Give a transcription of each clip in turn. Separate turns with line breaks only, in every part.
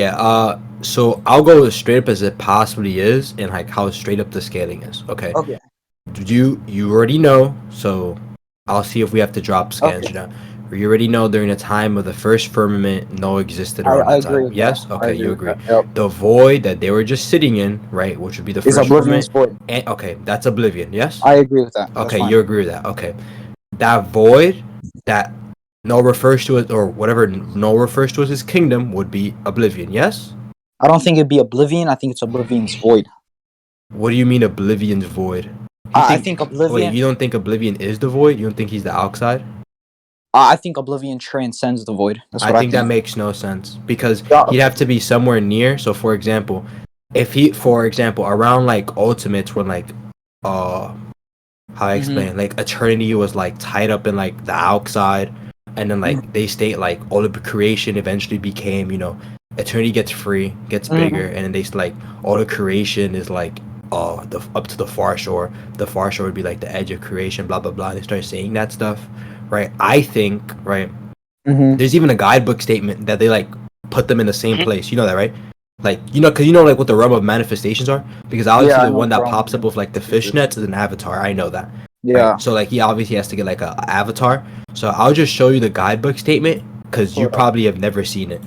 Yeah. So I'll go as straight up as it possibly is, and like how straight up the scaling is. Okay.
Okay.
You already know, so I'll see if we have to drop scans.
Okay.
You already know during the time of the first firmament, no existed around
I
that
agree
time.
with that.
Yes,
I
okay,
agree
you
with
agree.
that. Yep.
The void that they were just sitting in, right, which would be the
Is
first
Oblivion's
firmament,
void.
and okay, that's oblivion. Yes,
I agree with that. That's
okay,
fine.
you agree with that. Okay, that void that no refers to it or whatever no refers to as his kingdom would be oblivion. Yes.
I don't think it'd be Oblivion. I think it's Oblivion's void.
What do you mean oblivion's void? You
I
think?
think
Wait,
Oblivion.
you don't think oblivion is the void? You don't think he's the outside?
I think Oblivion transcends the void. That's
I
what I
think that
think.
makes no sense because
Yeah.
he'd have to be somewhere near. So, for example, if he, for example, around like ultimates when like, uh, how I explain, like eternity was like tied up in like the outside, and then like they state like all of the creation eventually became, eternity gets free, gets bigger, and then they like all the creation is like the up to the far shore. The far shore would be like the edge of creation, blah blah blah. They start saying that stuff, right? I think, right. There's even a guidebook statement that they like put them in the same place. You know that, right? Like because like what the realm of manifestations are. Because obviously
Yeah, I
the
know
one that
Chrome.
pops up with like the fishnets is an avatar. I know that.
Yeah.
Right? So like he obviously has to get like a avatar. So I'll just show you the guidebook statement because you probably have never seen it.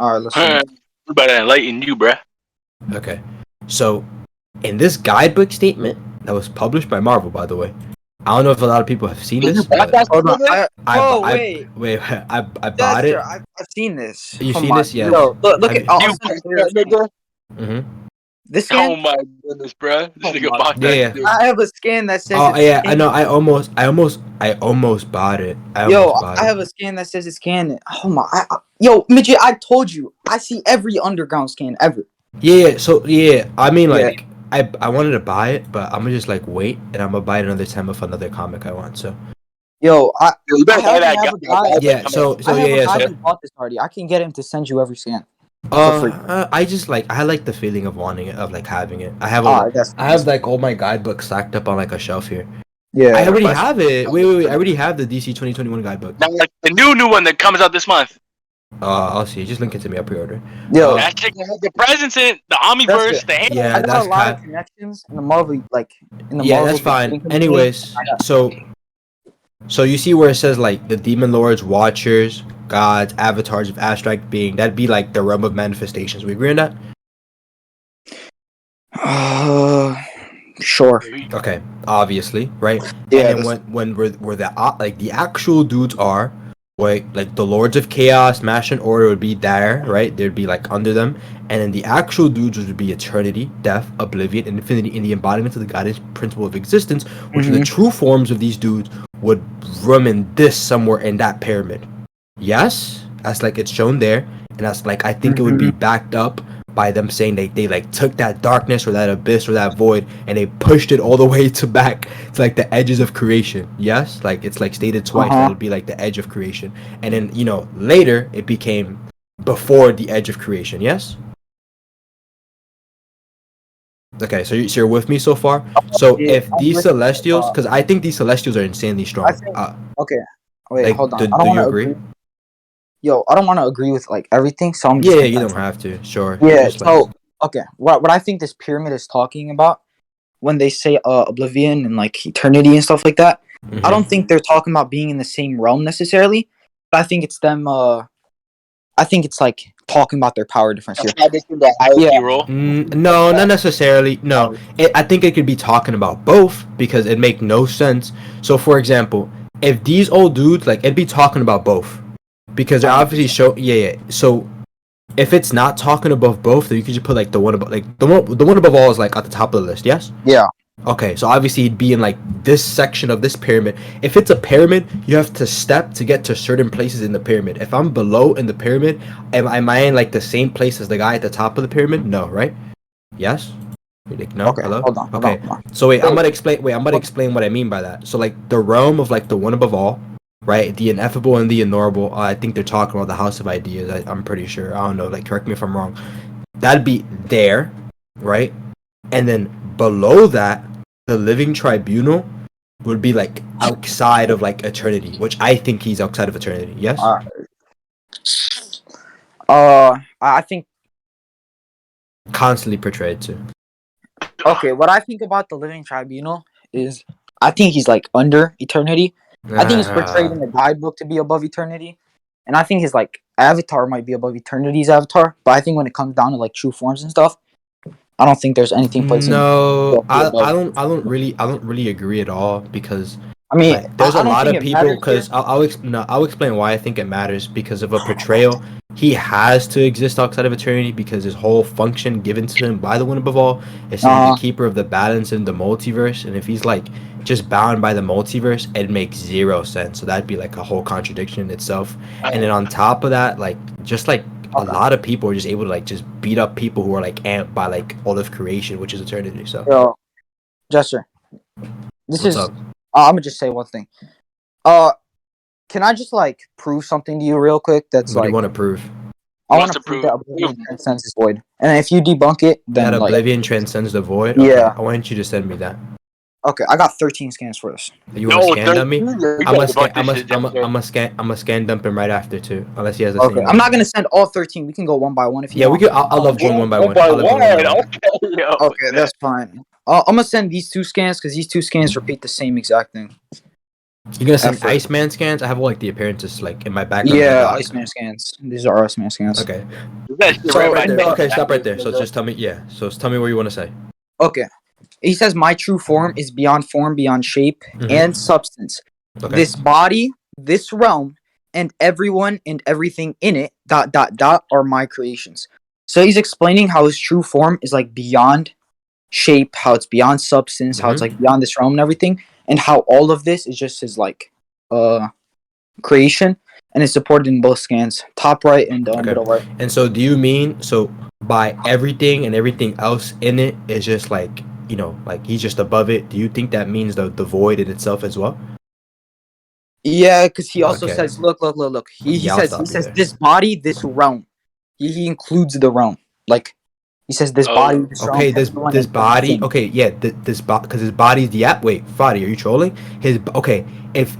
All right, let's see.
We better enlighten you, bruh.
Okay. So in this guidebook statement that was published by Marvel, by the way. I don't know if a lot of people have seen this. But
Hold on.
I bought it.
Jester, I've seen this.
You
Come
seen
on.
this? Yes.
Yo, look at.
You
Send it
that
here.
nigga?
Mm-hmm.
This
Oh
scan.
my goodness, bruh. This
Oh
nigga
my
bought that.
Yeah,
shit.
I have a scan that says.
Oh
it's
yeah, I
scanned.
know. I almost bought it.
I have a scan that says it's scanned. Oh my. Yo, Midget, I told you. I see every underground scan ever.
Yeah. So yeah, I mean like I wanted to buy it, but I'm gonna just like wait, and I'm gonna buy it another time of another comic I want. So
Yo,
You better buy that
have a guy.
yeah. So
I have a
yeah.
guy
So
who bought this already. I can get him to send you every scan. For free.
I just like I like the feeling of wanting it, of like having it. I have
That's
I have like all my guidebooks stacked up on like a shelf here.
yeah.
I already have it. Wait. I already have the DC 2021 guidebook.
Now, like the new one that comes out this month.
I'll see. Just link it to me. I'll pre-order.
Yo,
That shit has the presents in it, the Omniverse, the
Yeah,
I got
that's
a lot
kind.
of connections in the Marvel, like in the
Yeah,
Marvel.
that's fine.
community.
Anyways, so you see where it says like the demon lords, watchers, gods, avatars of abstract being. That'd be like the realm of manifestations. We agree on that?
Sure.
Okay, obviously, right?
Yeah.
And then when where the like the actual dudes are, like the lords of chaos, master and order would be there, right? They'd be like under them, and then the actual dudes would be eternity, death, oblivion, and infinity in the embodiment of the guidance principle of existence, which are the true forms of these dudes would room in this somewhere in that pyramid. Yes, that's like it's shown there, and that's like I think it would be backed up by them saying they like took that darkness or that abyss or that void and they pushed it all the way to back to like the edges of creation. Yes, like it's like stated twice that it'd be like the edge of creation, and then later it became before the edge of creation. Yes. Okay, so you're with me so far. So if these celestials, because I think these celestials are insanely strong.
Okay. Wait,
like,
hold on.
do
I don't
you
want to
agree?
Yo, I don't want to agree with like everything, so I'm just.
Yeah, you don't have to. Sure.
Yeah.
Just,
So okay, what I think this pyramid is talking about when they say oblivion and like eternity and stuff like that, I don't think they're talking about being in the same realm necessarily. But I think it's them. I think it's like talking about their power difference here.
No, not necessarily. No, I think it could be talking about both because it make no sense. So, for example, if these old dudes like it'd be talking about both because they're obviously yeah. So, if it's not talking above both, then you could just put like the one above, like the one above all is like at the top of the list. Yes.
Yeah.
Okay, so obviously he'd be in like this section of this pyramid. If it's a pyramid, you have to step to get to certain places in the pyramid. If I'm below in the pyramid, am I in like the same place as the guy at the top of the pyramid? No, right? Yes? Like, no?
Okay,
Hello?
hold on.
Okay. So wait, I'm gonna explain what I mean by that. So like the realm of like the one above all, right? The ineffable and the unknowable. I think they're talking about the house of ideas. I'm pretty sure. I don't know. Like correct me if I'm wrong. That'd be there, right? And then below that, the living tribunal would be like outside of like eternity, which I think he's outside of eternity. Yes.
I think
constantly portrayed to.
Okay, what I think about the Living Tribunal is I think he's like under eternity. I think he's portrayed in the guidebook to be above eternity, and I think his like avatar might be above eternity's avatar. But I think when it comes down to like true forms and stuff, I don't think there's anything placing.
No, I
above.
don't really agree at all because
I mean,
like there's
I
a
don't
lot
think
of
it
people
matters
because
here.
I'll explain why I think it matters because of a portrayal. He has to exist outside of eternity because his whole function given to him by the one above all is to be the
Uh,
keeper of the balance in the multiverse. And if he's like just bound by the multiverse, it makes zero sense. So that'd be like a whole contradiction in itself. And then on top of that, like just like a
okay.
lot of people are just able to like just beat up people who are like amped by like all of creation, which is eternity. So
Yo, Jester, this
what's
is.
up?
I'm gonna just say one thing. Uh, can I just like prove something to you real quick? That's
What do you
like
want to prove?
I
Wants
want to
to
prove
prove.
that Oblivion transcends this void, and if you debunk it,
That
then like
oblivion transcends the void. Okay,
yeah.
I want you to send me that.
Okay, I got 13 scans for this.
You want to
No,
scan dump me?
13. You
I'm
gotta
a scan.
debunk this shit, Jester.
I'm a scan dump him right after too, unless he has the
Okay,
same
I'm
one.
not gonna send all 13. We can go one by one if you
Yeah, we
want.
could. I'll love going one by one.
By
I'll love going one by
one.
one.
Okay, yo.
Okay, that's fine. I'm gonna send these two scans because these two scans repeat the same exact thing.
You're gonna send
Effort.
Iceman scans? I have like the appearances like in my background.
Yeah,
Like,
Iceman scans. These are Iceman scans.
okay.
That shit
Stop
right
right
by
there.
me.
Okay, stop right there. So just tell me. Yeah. So tell me what you want to say.
Okay. He says my true form is beyond form, beyond shape, and substance.
Okay.
This body, this realm, and everyone and everything in it, dot dot dot, are my creations. So he's explaining how his true form is like beyond shape, how it's beyond substance, how it's like beyond this realm and everything, and how all of this is just his like creation, and is supported in both scans, top right and middle right.
And so, do you mean so by everything and everything else in it is just like like he's just above it? Do you think that means the void in itself as well?
Yeah, because he also
Okay.
says, look. He
Yeah, I'll
says
stop you there.
this body, this realm. He includes the realm. Like he says this body, this realm,
Okay, this
everyone
this
and
body.
everything.
Okay, yeah, this because his body's the app. Wait, Fadi, are you trolling? His okay. If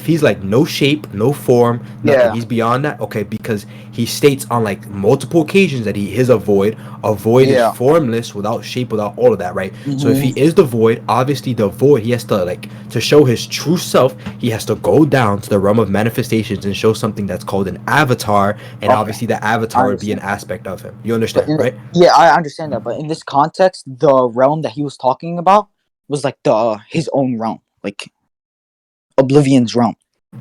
he's like no shape, no form, nothing.
Yeah.
He's beyond that. Okay, because he states on like multiple occasions that he is a void. A void
Yeah.
is formless, without shape, without all of that, right? So if
Mhm.
he is the void, obviously the void, he has to like to show his true self. He has to go down to the realm of manifestations and show something that's called an avatar, and
Okay.
obviously the avatar would be an aspect of him. You
But
understand, right?
yeah, I understand that. But in this context, the realm that he was talking about was like the his own realm, like Oblivion's realm.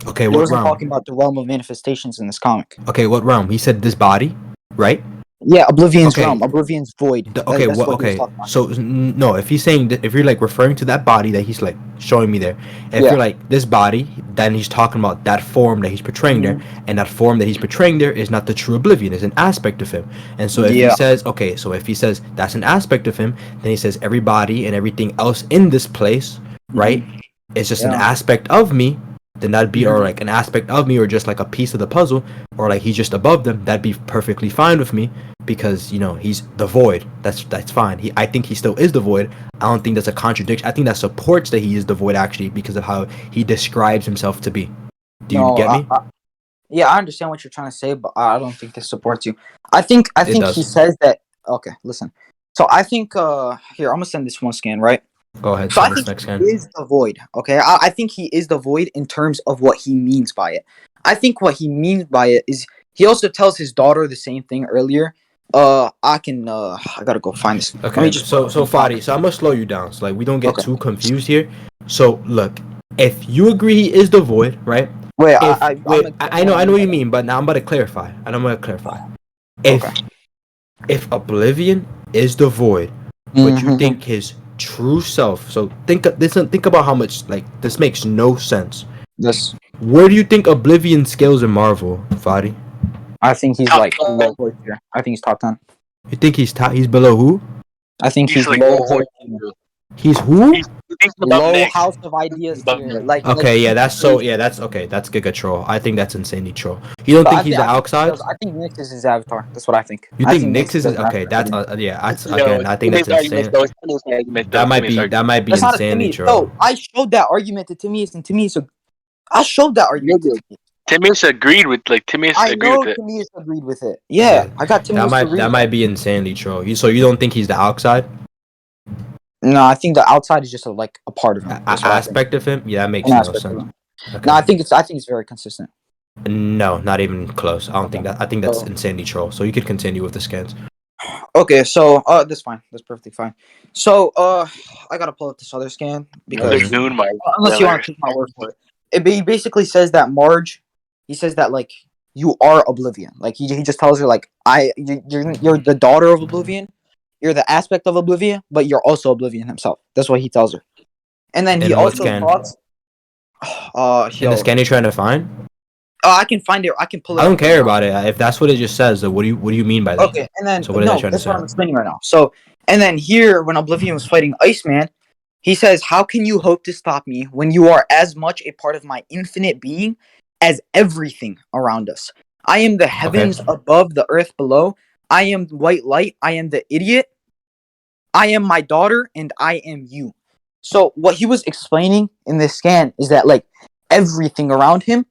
Okay,
He
what
wasn't
realm?
talking about the realm of manifestations in this comic.
Okay, what realm? He said this body, right?
Yeah, Oblivion's
Okay.
realm, Oblivion's void.
Okay,
That's
what?
what he was
Okay,
talking about.
so no, if he's saying that, if you're like referring to that body that he's like showing me there, if
Yeah.
you're like this body, then he's talking about that form that he's portraying there, and that form that he's portraying there is not the true oblivion, is an aspect of him. And so if he
Yeah.
says, okay, so if he says that's an aspect of him, then he says everybody and everything else in this place, right, is just an
Yeah.
aspect of me. Then that'd be, or
Mhm.
like an aspect of me, or just like a piece of the puzzle, or like he's just above them. That'd be perfectly fine with me because he's the void. That's fine. I think he still is the void. I don't think that's a contradiction. I think that supports that he is the void actually because of how he describes himself to be. Do you get me?
Yeah, I understand what you're trying to say, but I don't think this supports you. I think he
does.
says that. Okay, listen. So I think here I'm gonna send this one scan, right?
Go ahead.
So I
Send this
think
next
he
scan.
is the void. Okay, I think he is the void in terms of what he means by it. I think what he means by it is he also tells his daughter the same thing earlier. I gotta go find this. Let
Okay.
me just
So Fadi, so I'm gonna slow you down so like we don't get
Okay.
too confused here. So look, if you agree he is the void, right?
wait.
I know what you mean, but now I'm about to clarify. And I'm gonna clarify. If Oblivion is the void, but you think his true self, so think about how much like this makes no sense.
this.
Where do you think Oblivion scales in Marvel, Fadi?
I think he's
Top
like
10.
low void tier. I think he's top 10.
You think he's he's below who?
I think he's
like
low void tier.
He's who?
He's above
Low
Nick.
house of ideas
Above
tier.
Nick.
Like
Okay, yeah, that's so
crazy.
yeah, that's okay. That's Giga troll. I think that's insanely troll. You don't
But
think he's the outside?
I think Nyx is his avatar. That's what I think.
You
I
think Nyx is
doesn't have
okay?
to
That's
be.
yeah. That's
Yo,
again. I think that's insane. That might be
That's not a
insanely
Timmy.
troll.
No, I showed that argument to Timmy, and Timmy is I showed that argument to Timmy.
Timmy's agreed with
I
agreed
know
with it.
Timaeus agreed with it. Yeah, I got Timaeus to agree.
That might be insanely troll. So you don't think he's the outside
No, I think the outside is just a part of him. That's what I think.
aspect of him? Yeah, that makes
An
no
aspect of
sense.
him.
Okay.
No, I think it's very consistent.
No, not even close. I don't
Okay.
think that. I think that's
So-
insanely troll. So you could continue with the scans.
Okay, so that's fine. That's perfectly fine. So I gotta pull up this other scan
Another
because
goon mark.
unless you want to take my word for it, he basically says that Marge. He says that like you are Oblivion. Like he just tells her like you're the daughter of Oblivion. You're the aspect of Oblivion, but you're also Oblivion himself. That's what he tells her. And then he
In what
also
scan?
talks.
In the scan you're trying to find?
I can find it. I can pull it.
I don't care about it. If that's what it just says, then what do you mean by that?
Okay, and then
So what is that trying to
that's what
say?
I'm explaining right now. So, and then here, when Oblivion was fighting Iceman, he says, "How can you hope to stop me when you are as much a part of my infinite being as everything around us? I am the heavens above, the earth below. I am white light. I am the idiot. I am my daughter, and I am you." So, what he was explaining in this scan is that like everything around him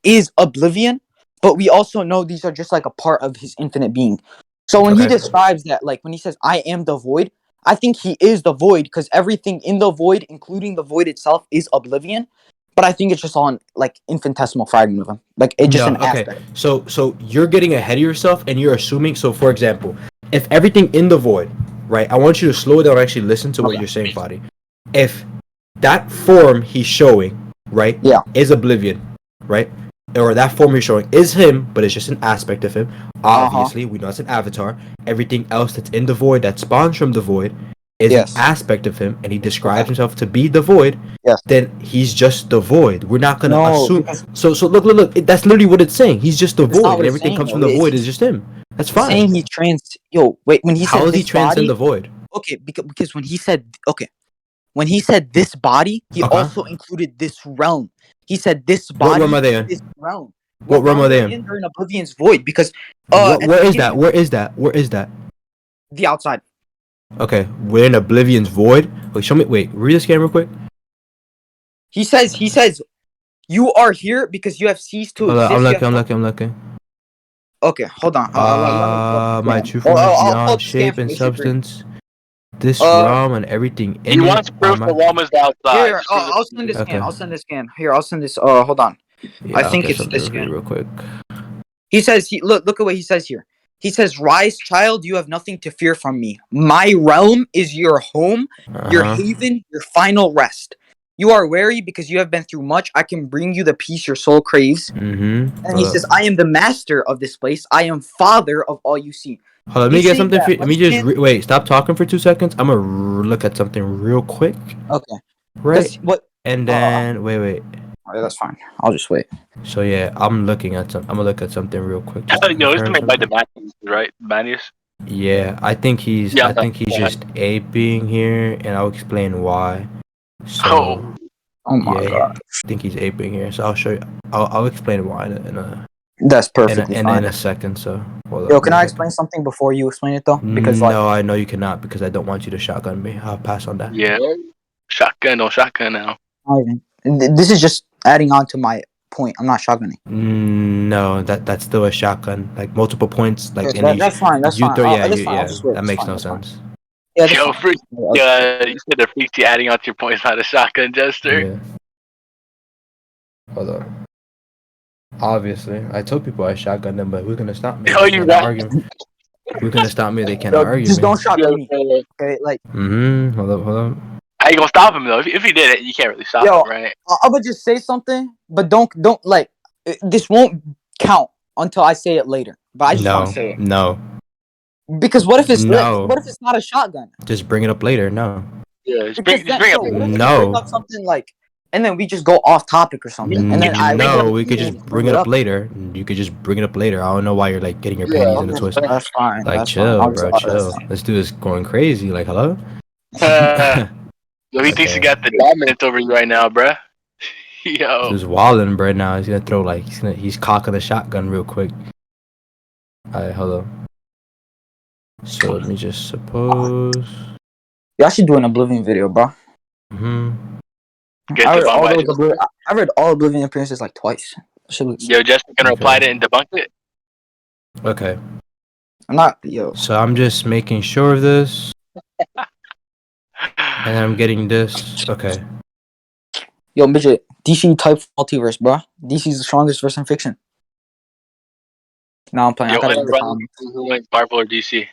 is Oblivion, but we also know these are just like a part of his infinite being. So when he describes that, like when he says, "I am the void," I think he is the void because everything in the void, including the void itself, is Oblivion. But I think it's just on like infinitesimal fragment of him, like it's just an aspect.
So you're getting ahead of yourself and you're assuming. So for example, if everything in the void, right? I want you to slow down and actually listen to what you're saying, Fadi. If that form he's showing, right, is Oblivion, right? Or that form he's showing is him, but it's just an aspect of him. Obviously, we know it's an avatar. Everything else that's in the void that spawns from the void is an aspect of him, and he describes himself to be the void. Then he's just the void. We're not gonna assume. So look. That's literally what it's saying. He's just the void, and everything comes from the void is just him. That's fine.
Saying he when he said
how does he
this
transcend
body,
the void?
Okay, because when he said this body, he also included this realm. He said this body.
What realm are they in?
This realm.
What realm are they in?
They're in Oblivion's void because.
Where is that? Where is that? Where is that?
The outside.
Okay, we're in Oblivion's void. Wait, show me. Wait, read the scan real quick.
He says, "You are here because you have ceased to exist."
I'm looking.
Okay, hold on.
My true form is beyond shape and substance. This realm and everything in
he wants proof the realm is outside.
Here, I'll send this scan. I'll send this scan. Here, I'll send this. Hold on.
Yeah,
I think it's this scan.
Real quick.
He says, look at what he says here. He says, "Rise, child, you have nothing to fear from me. My realm is your home, your haven, your final rest. You are weary because you have been through much. I can bring you the peace your soul craves." And he says, "I am the master of this place. I am father of all you see."
Hold on, let me get something. Let me just wait. Stop talking for 2 seconds. I'm gonna look at something real quick.
Okay.
Right. And then wait.
Alright, that's fine. I'll just wait.
So yeah, I'm looking at I'm gonna look at something real quick.
Yo, it's made by the Manius, right? Manius.
Yeah, I think he's just aping here, and I'll explain why. So,
oh my god.
I think he's aping here. So I'll show you. I'll explain why in a.
That's perfectly fine.
In a second. So.
Yo, can I explain something before you explain it though? Because
no, I know you cannot because I don't want you to shotgun me. I'll pass on that.
Yeah, shotgun now.
This is just adding on to my point. I'm not shotgunning.
No, that's still a shotgun. Like multiple points. Like
that's fine. That's fine.
That makes no sense.
Yeah,
yo, you said the freaky adding on to your point is not a shotgun, Jester.
Yeah. Hold on. Obviously, I told people I shotgun them, but who's gonna stop me?
Oh, you right.
Who's gonna stop me? They can't argue.
Just don't shotgun me. Okay, like.
Hold up.
How you gonna stop him though? If he did it, you can't really stop him, right?
I would just say something, but don't like. This won't count until I say it later. But I just want to say it.
No.
Because what if it's what if it's not a shotgun?
Just bring it up later. No.
Yeah, just bring it up.
No.
Bring up something like, and then we just go off topic or something. And then
we could just bring it up later. You could just bring it up later. I don't know why you're like getting your panties in a twist.
That's fine.
Like chill, bro. Chill. This dude is going crazy. Like hello.
Yo, he thinks he got the dominance over you right now, bruh. Yo.
He's wilding, bro. Now he's gonna throw he's cocking the shotgun real quick. Alright, hold on. So let me just suppose.
Y'all should do an Oblivion video, bro.
I
read all Oblivion appearances like twice.
Yo, Jester gonna reply to it and debunk it.
Okay.
I'm not, yo.
So I'm just making sure of this, and I'm getting this. Okay.
Yo, midget, DC type multiverse, bro. DC's the strongest verse in fiction. Now I'm playing.
Yo,
I gotta
when
read the
run
comments.
who wins, Marvel or DC?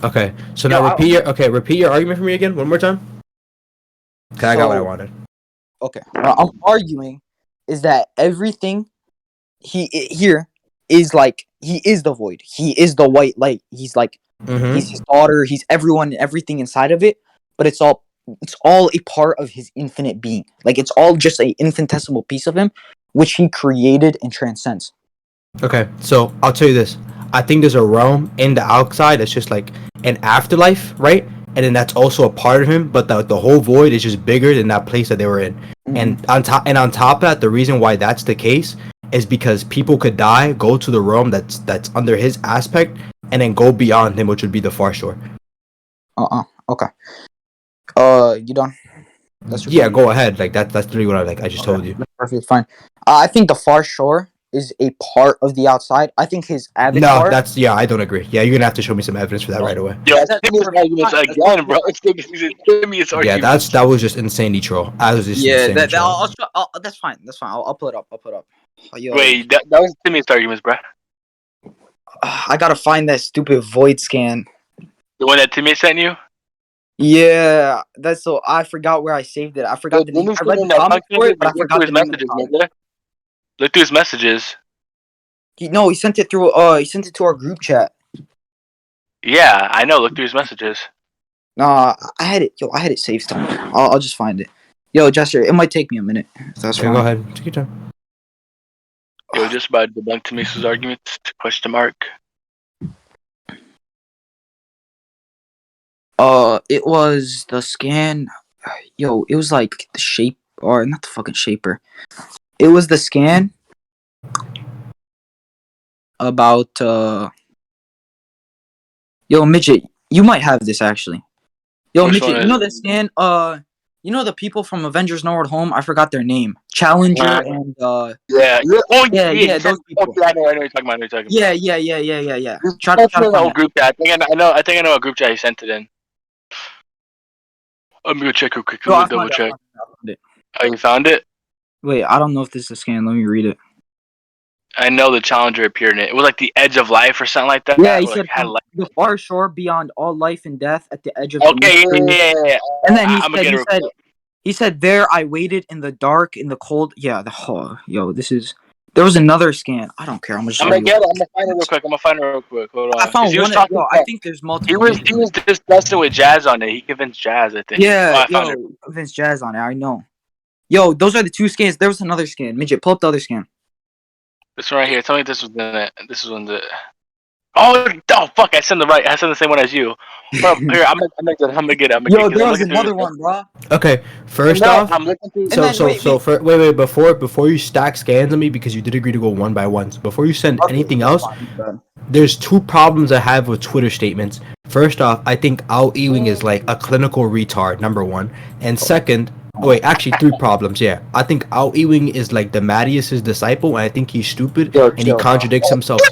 Okay. So
Yo,
now repeat your argument for me again one more time. Okay, I got what I wanted.
Okay, what I'm arguing is that everything here is like he is the void. He is the white light. He's like he's his daughter. He's everyone and everything inside of it. But it's all a part of his infinite being. Like it's all just a infinitesimal piece of him, which he created and transcends.
Okay, so I'll tell you this. I think there's a realm in the outside that's just like an afterlife, right? And then that's also a part of him, but the whole void is just bigger than that place that they were in.
Mm-hmm.
And on top of that, the reason why that's the case is because people could die, go to the realm that's under his aspect, and then go beyond him, which would be the far shore.
Okay. You done?
Yeah, go ahead. Like that's literally what I just told you.
That's perfectly fine. I think the far shore is a part of the outside. I think his avatar.
No, I don't agree. Yeah, you're gonna have to show me some evidence for that right away.
Yo, that's Timmy's arguments again, bro. It's Timmy's arguments.
Yeah, that was just insanely troll.
That's fine. I'll pull it up. Yo,
wait, that was Timmy's arguments, bro.
I gotta find that stupid void scan.
The one that Timmy sent you?
Yeah, that's so. I forgot where I saved it. I forgot the name. I read the comment for it, but I forgot the name.
Look through his messages.
He sent it through. He sent it to our group chat.
Yeah, I know. Look through his messages.
Nah, I had it. Yo, I had it saved somewhere. I'll just find it. Yo, Jester, it might take me a minute. That's
okay,
fine.
go ahead. Take your time.
Yo, just about to debunk Timmy's arguments. Question mark.
It was the scan. Yo, it was like the shape, or not the fucking shaper. It was the scan about Yo, midget, you might have this actually. Yo,
Which
midget, you know the scan. You know the people from Avengers No Way Home. I forgot their name. Challenger and
Yeah.
Yeah. Those people.
Okay, I know you're talking about.
Yeah. Try to find that.
Group chat. I think I know a group chat he sent it in. I'm gonna check real quick. Double check. Oh, you found it?
Wait, I don't know if this is a scan. Let me read it.
I know the Challenger appeared in it. It was like the edge of life or something like that.
Yeah, he said the far shore beyond all life and death at the edge of.
Okay, yeah.
And then he said, there I waited in the dark, in the cold. Yeah, there was another scan. I don't care. I'm gonna
get it. I'm gonna find it real quick. Hold on.
I found one. I think there's multiple.
He was discussing with Jazz on it. He convinced Jazz, I think.
Yeah, convinced Jazz on it. I know. Yo, those are the two scans. There was another scan. Midget, pull up the other scan.
This one right here. Tell me this was in it. This is one that. Oh fuck! I sent the same one as you. Bro, here, I'm gonna get it.
Yo, there was another one, bro.
Okay, first off,
I'm looking through.
Wait, before you stack scans on me, because you did agree to go one by one. So before you send anything else, there's two problems I have with Twitter statements. First off, I think Al Ewing is like a clinical retard, number one, and second. Wait, actually, three problems. Yeah, I think Al Ewing is like the Mattias's disciple, and I think he's stupid, and he contradicts himself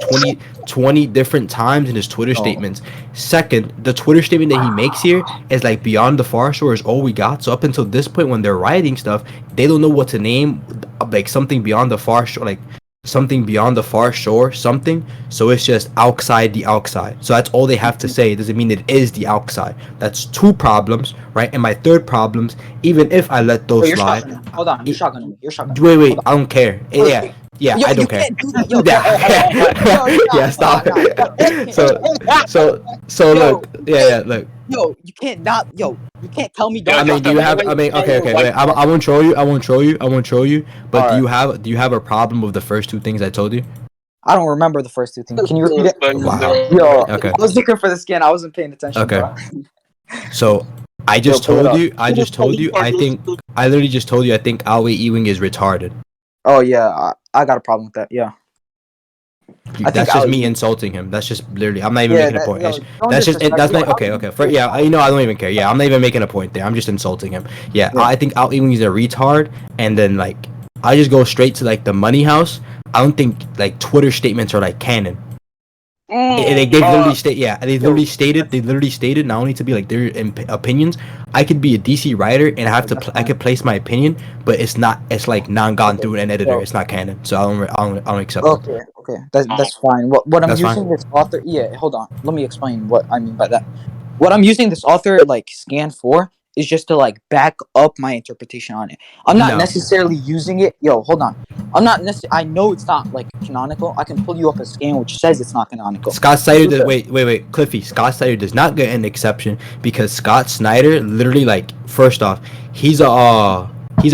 20 different times in his Twitter statements. Second, the Twitter statement that he makes here is like beyond the far shore is all we got. So up until this point, when they're writing stuff, they don't know what to name like something beyond the far shore, like something beyond the far shore, something. So it's just outside the outside. So that's all they have to say. It doesn't mean it is the outside. That's two problems, right? And my third problems, even if I let those slide.
Hold on, you're shotgunning.
Wait, I don't care. Yeah, I don't care. Yeah, stop. So look. Look.
Yo, you can't not. Yo, you can't tell me.
I mean, do you have? I mean, okay. Wait, I won't troll you. But right. do you have a problem with the first two things I told you?
I don't remember the first two things. Can you repeat it?
Wow.
Yo, okay. I was looking for the scan. I wasn't paying attention.
Okay. Bro. So I just told you. I literally just told you. I think Al Ewing is retarded.
Oh yeah, I got a problem with that. Yeah.
That's just me insulting him. That's just literally. I'm not even making a point. That's not okay. I don't even care. Yeah, I'm not even making a point there. I'm just insulting him. Yeah. I think Al Ewing is a retard, and then like I just go straight to like the money house. I don't think like Twitter statements are like canon. They literally stated not only to be like their opinions. I could be a DC writer and I have to I could place my opinion, but it's like non gone through an editor.
Yo.
It's not canon, so I don't accept it.
Okay, that's fine. What I'm
That's
using
fine.
this author, yeah, hold on, let me explain what I mean by that. What I'm using this author like scan for is just to like back up my interpretation on it. I'm not
No.
necessarily using it. Yo, hold on. I'm not necessarily. I know it's not like canonical. I can pull you up a scan which says it's not canonical.
Scott Snyder does, wait, Cliffy. Scott Snyder does not get an exception because Scott Snyder literally like first off, he's a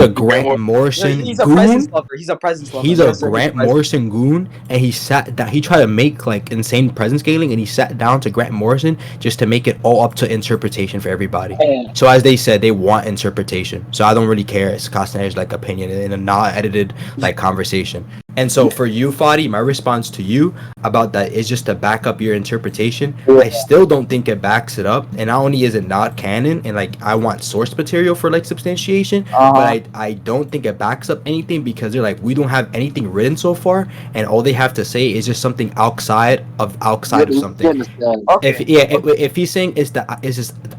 Grant Morrison
He's a
goon.
presence lover. He's a presence lover.
He's a Grant Morrison goon, and he sat down. He tried to make like insane presence scaling, and he sat down to Grant Morrison just to make it all up to interpretation for everybody. So as they said, they want interpretation. So I don't really care. Scott Snyder's like opinion in a not edited like conversation. And so for you, Fadi, my response to you about that is just to back up your interpretation. I still don't think it backs it up. And not only is it not canon, and like I want source material for like substantiation, but I don't think it backs up anything because they're like, we don't have anything written so far, and all they have to say is just something outside of something. If he's saying it's just the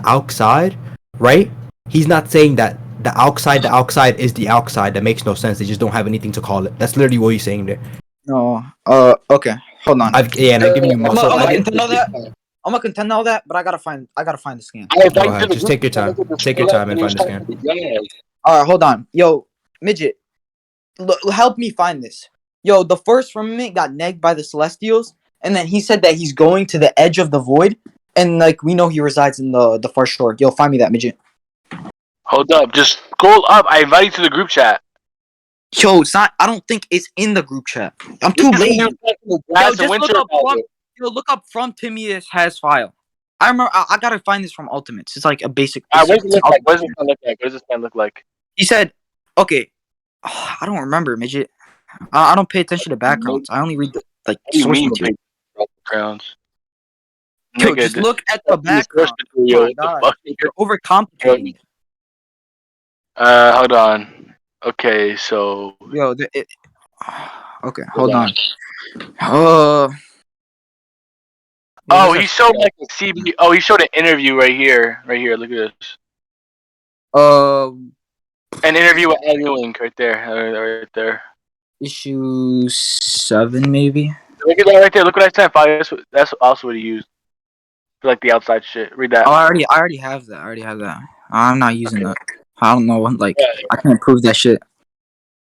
outside, right? He's not saying that the outside is the outside. That makes no sense. They just don't have anything to call it. That's literally what he's saying there.
No. Okay. Hold on.
I'm giving you muscle.
I'm gonna contend all that, but I gotta find the scan.
Go ahead. Just take your time. Take your time and find the scan.
All right, hold on. Yo, midget, help me find this. Yo, the first firmament got negged by the Celestials, and then he said that he's going to the edge of the void, and like we know he resides in the far shore. Yo, find me that midget.
Hold up, just scroll up. I invite you to the group chat.
Yo, it's not. I don't think it's in the group chat. I'm too lazy. Yo, just look up from Timaeus has file. I remember. I gotta find this from Ultimates. It's like a basic.
What does this man look like?
He said, "Okay, I don't remember, midget. I don't pay attention to backgrounds. I only read the like source material.
Backgrounds.
Yo, just look at the background. Oh my God, you're overcomplicating.
Hold on. Okay, so.
Yo, okay, hold on.
Oh, he showed like a CB. Oh, he showed an interview right here. Right here. Look at this. An interview with Ed Link right there. Right there.
Issue 7, maybe.
Look at that right there. Look what I sent. That's also what he used for like the outside shit. Read that.
Oh, I already have that. I'm not using that. I don't know. Like, I can't prove that shit.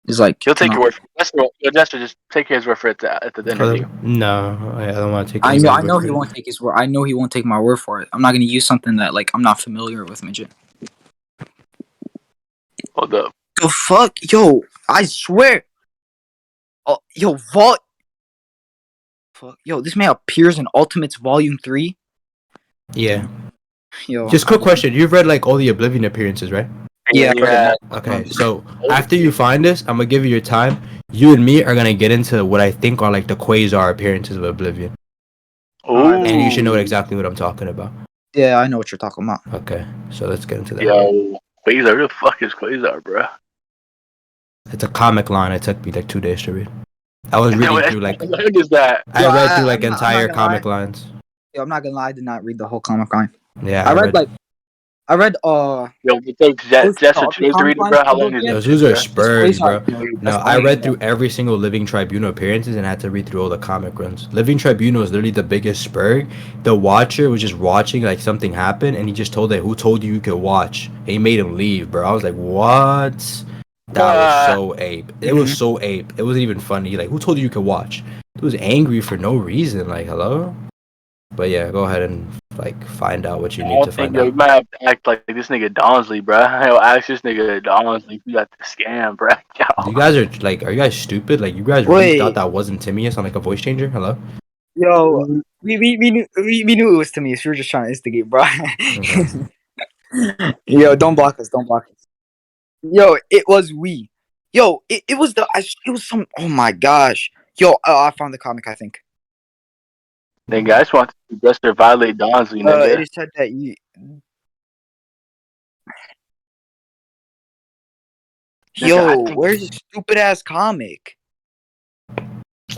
It's like
he'll take your word for it. Jester, just take his word for it at the interview.
No, I don't want to take.
I know he won't take his word. I know he won't take my word for it. I'm not gonna use something that like I'm not familiar with, midget.
Hold up.
The fuck, yo! I swear. Oh, yo, Vault. Fuck, yo, this man appears in Ultimates Volume 3.
Yeah.
Yo.
Just quick question. You've read like all the Oblivion appearances, right?
Yeah.
Okay, so after you find this, I'm gonna give you your time. You and me are gonna get into what I think are like the Quasar appearances of Oblivion.
Ooh.
And you should know exactly what I'm talking about.
Yeah, I know what you're talking about.
Okay, so let's get into that.
Yo, Quasar, who the fuck is Quasar, bro?
It's a comic line. It took me like 2 days to read. I was reading through like.
What is that?
I read through like entire comic lines.
Yo, I'm not gonna lie, I did not read the whole comic line.
Yeah,
I read
Yo, it takes Jester 2 days to read it, bro. How long is it?
Those are spurs, bro. No, I read through every single Living Tribunal appearances and had to read through all the comic runs. Living Tribunal is literally the biggest spur. The Watcher was just watching like something happen, and he just told it, "Who told you could watch?" And he made him leave, bro. I was like, "What?" That was so ape. It was so ape. It wasn't even funny. Like, who told you could watch? He was angry for no reason. Like, hello. But yeah, go ahead and like find out what you need to find out.
You might have to act like this nigga Donsley, bro. Yo, ask this nigga Donsley. You got the scam, bro. Yo.
You guys are like, are you guys stupid? Like, you guys really thought that wasn't Timaeus on like a voice changer? Hello.
Yo, we knew it was Timaeus. We were just trying to instigate, bro. Okay. Yo, don't block us. Yo, it was we. Yo, it was some. Oh my gosh. Yo, I found the comic. I think.
Nigga, I just want to Jester violate Donsley, nigga.
It said that you. Yo, where's the stupid ass comic?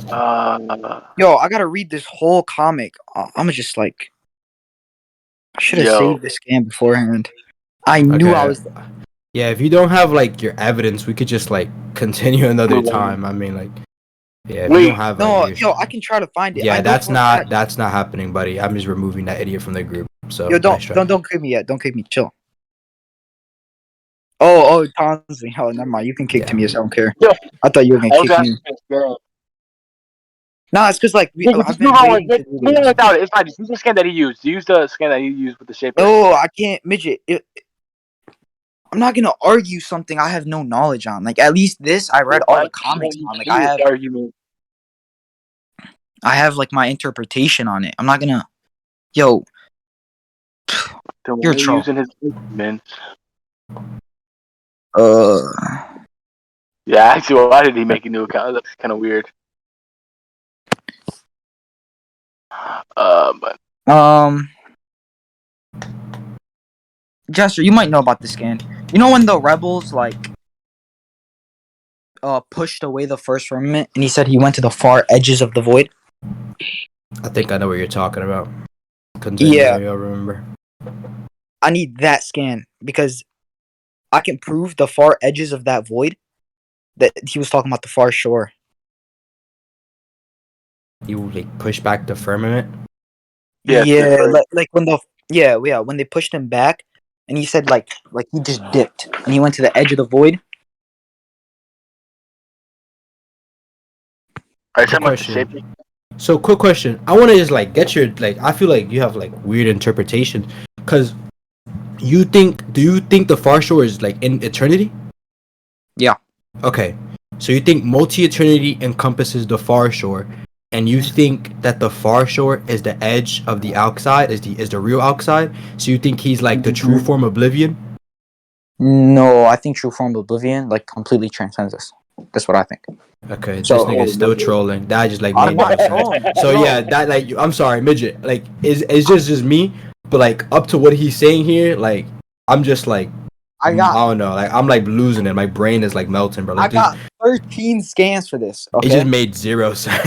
Yo, I gotta read this whole comic. I'm just like, I should have
Yo.
saved this scan beforehand. I knew I was.
Yeah, if you don't have like your evidence, we could just like continue another
Move on.
time. I mean, like, yeah, if
Wait,
you don't have
No,
like,
yo, I can try to find it. I
yeah,
know
that's
for a
not
fact-
that's not happening, buddy. I'm just removing that idiot from the group. So
Yo,
nice try.
don't kick me yet. Don't kick me. Chill. Oh, Tonsley. Oh, never mind. You can kick
Yeah.
to me. I don't care.
Yo.
I thought you were gonna
I was
kick me.
asking this girl.
Nah, it's because like I've
Just
been
move on
waiting
with
to
it.
do
Move on
this.
without it. It's fine. Just use the scan that he used. Use the scan that he used with the shaper.
No, I can't, midget. I'm not gonna argue something I have no knowledge on. Like at least this, I read all the comics on. Like I have like my interpretation on it. I'm not gonna. Yo, you're a troll.
using his man. Yeah, actually, why did he make a new account? That's kind of weird. But
Jester, you might know about this scan. You know when the rebels like pushed away the first firmament, and he said he went to the far edges of the void.
I think I know what you're talking about. Continue,
Yeah.
I'll remember.
I need that scan because I can prove the far edges of that void. That he was talking about the far shore.
You like push back the firmament.
Yeah,
like when when they pushed him back, and he said like he just dipped and he went to the edge of the void.
I said about the
Question.
shaper.
So, quick question. I want to just like get your like. I feel like you have like weird interpretation, cause do you think the far shore is like in eternity?
Yeah.
Okay. So you think multi-eternity encompasses the far shore, and you think that the far shore is the edge of the outside, is the real outside. So you think he's like the true form oblivion?
No, I think true form of oblivion like completely transcends this. That's what I think.
Okay,
So-
this nigga's still trolling. That just like
I'm
made no
not
sense.
trolling.
So
No.
yeah, that like I'm sorry, midget. Like it's just me, but like up to what he's saying here, like I'm just like I don't know, like I'm like losing it. My brain is like melting, bro.
I
Like,
got 13 scans for this.
it
Okay.
just made zero sense.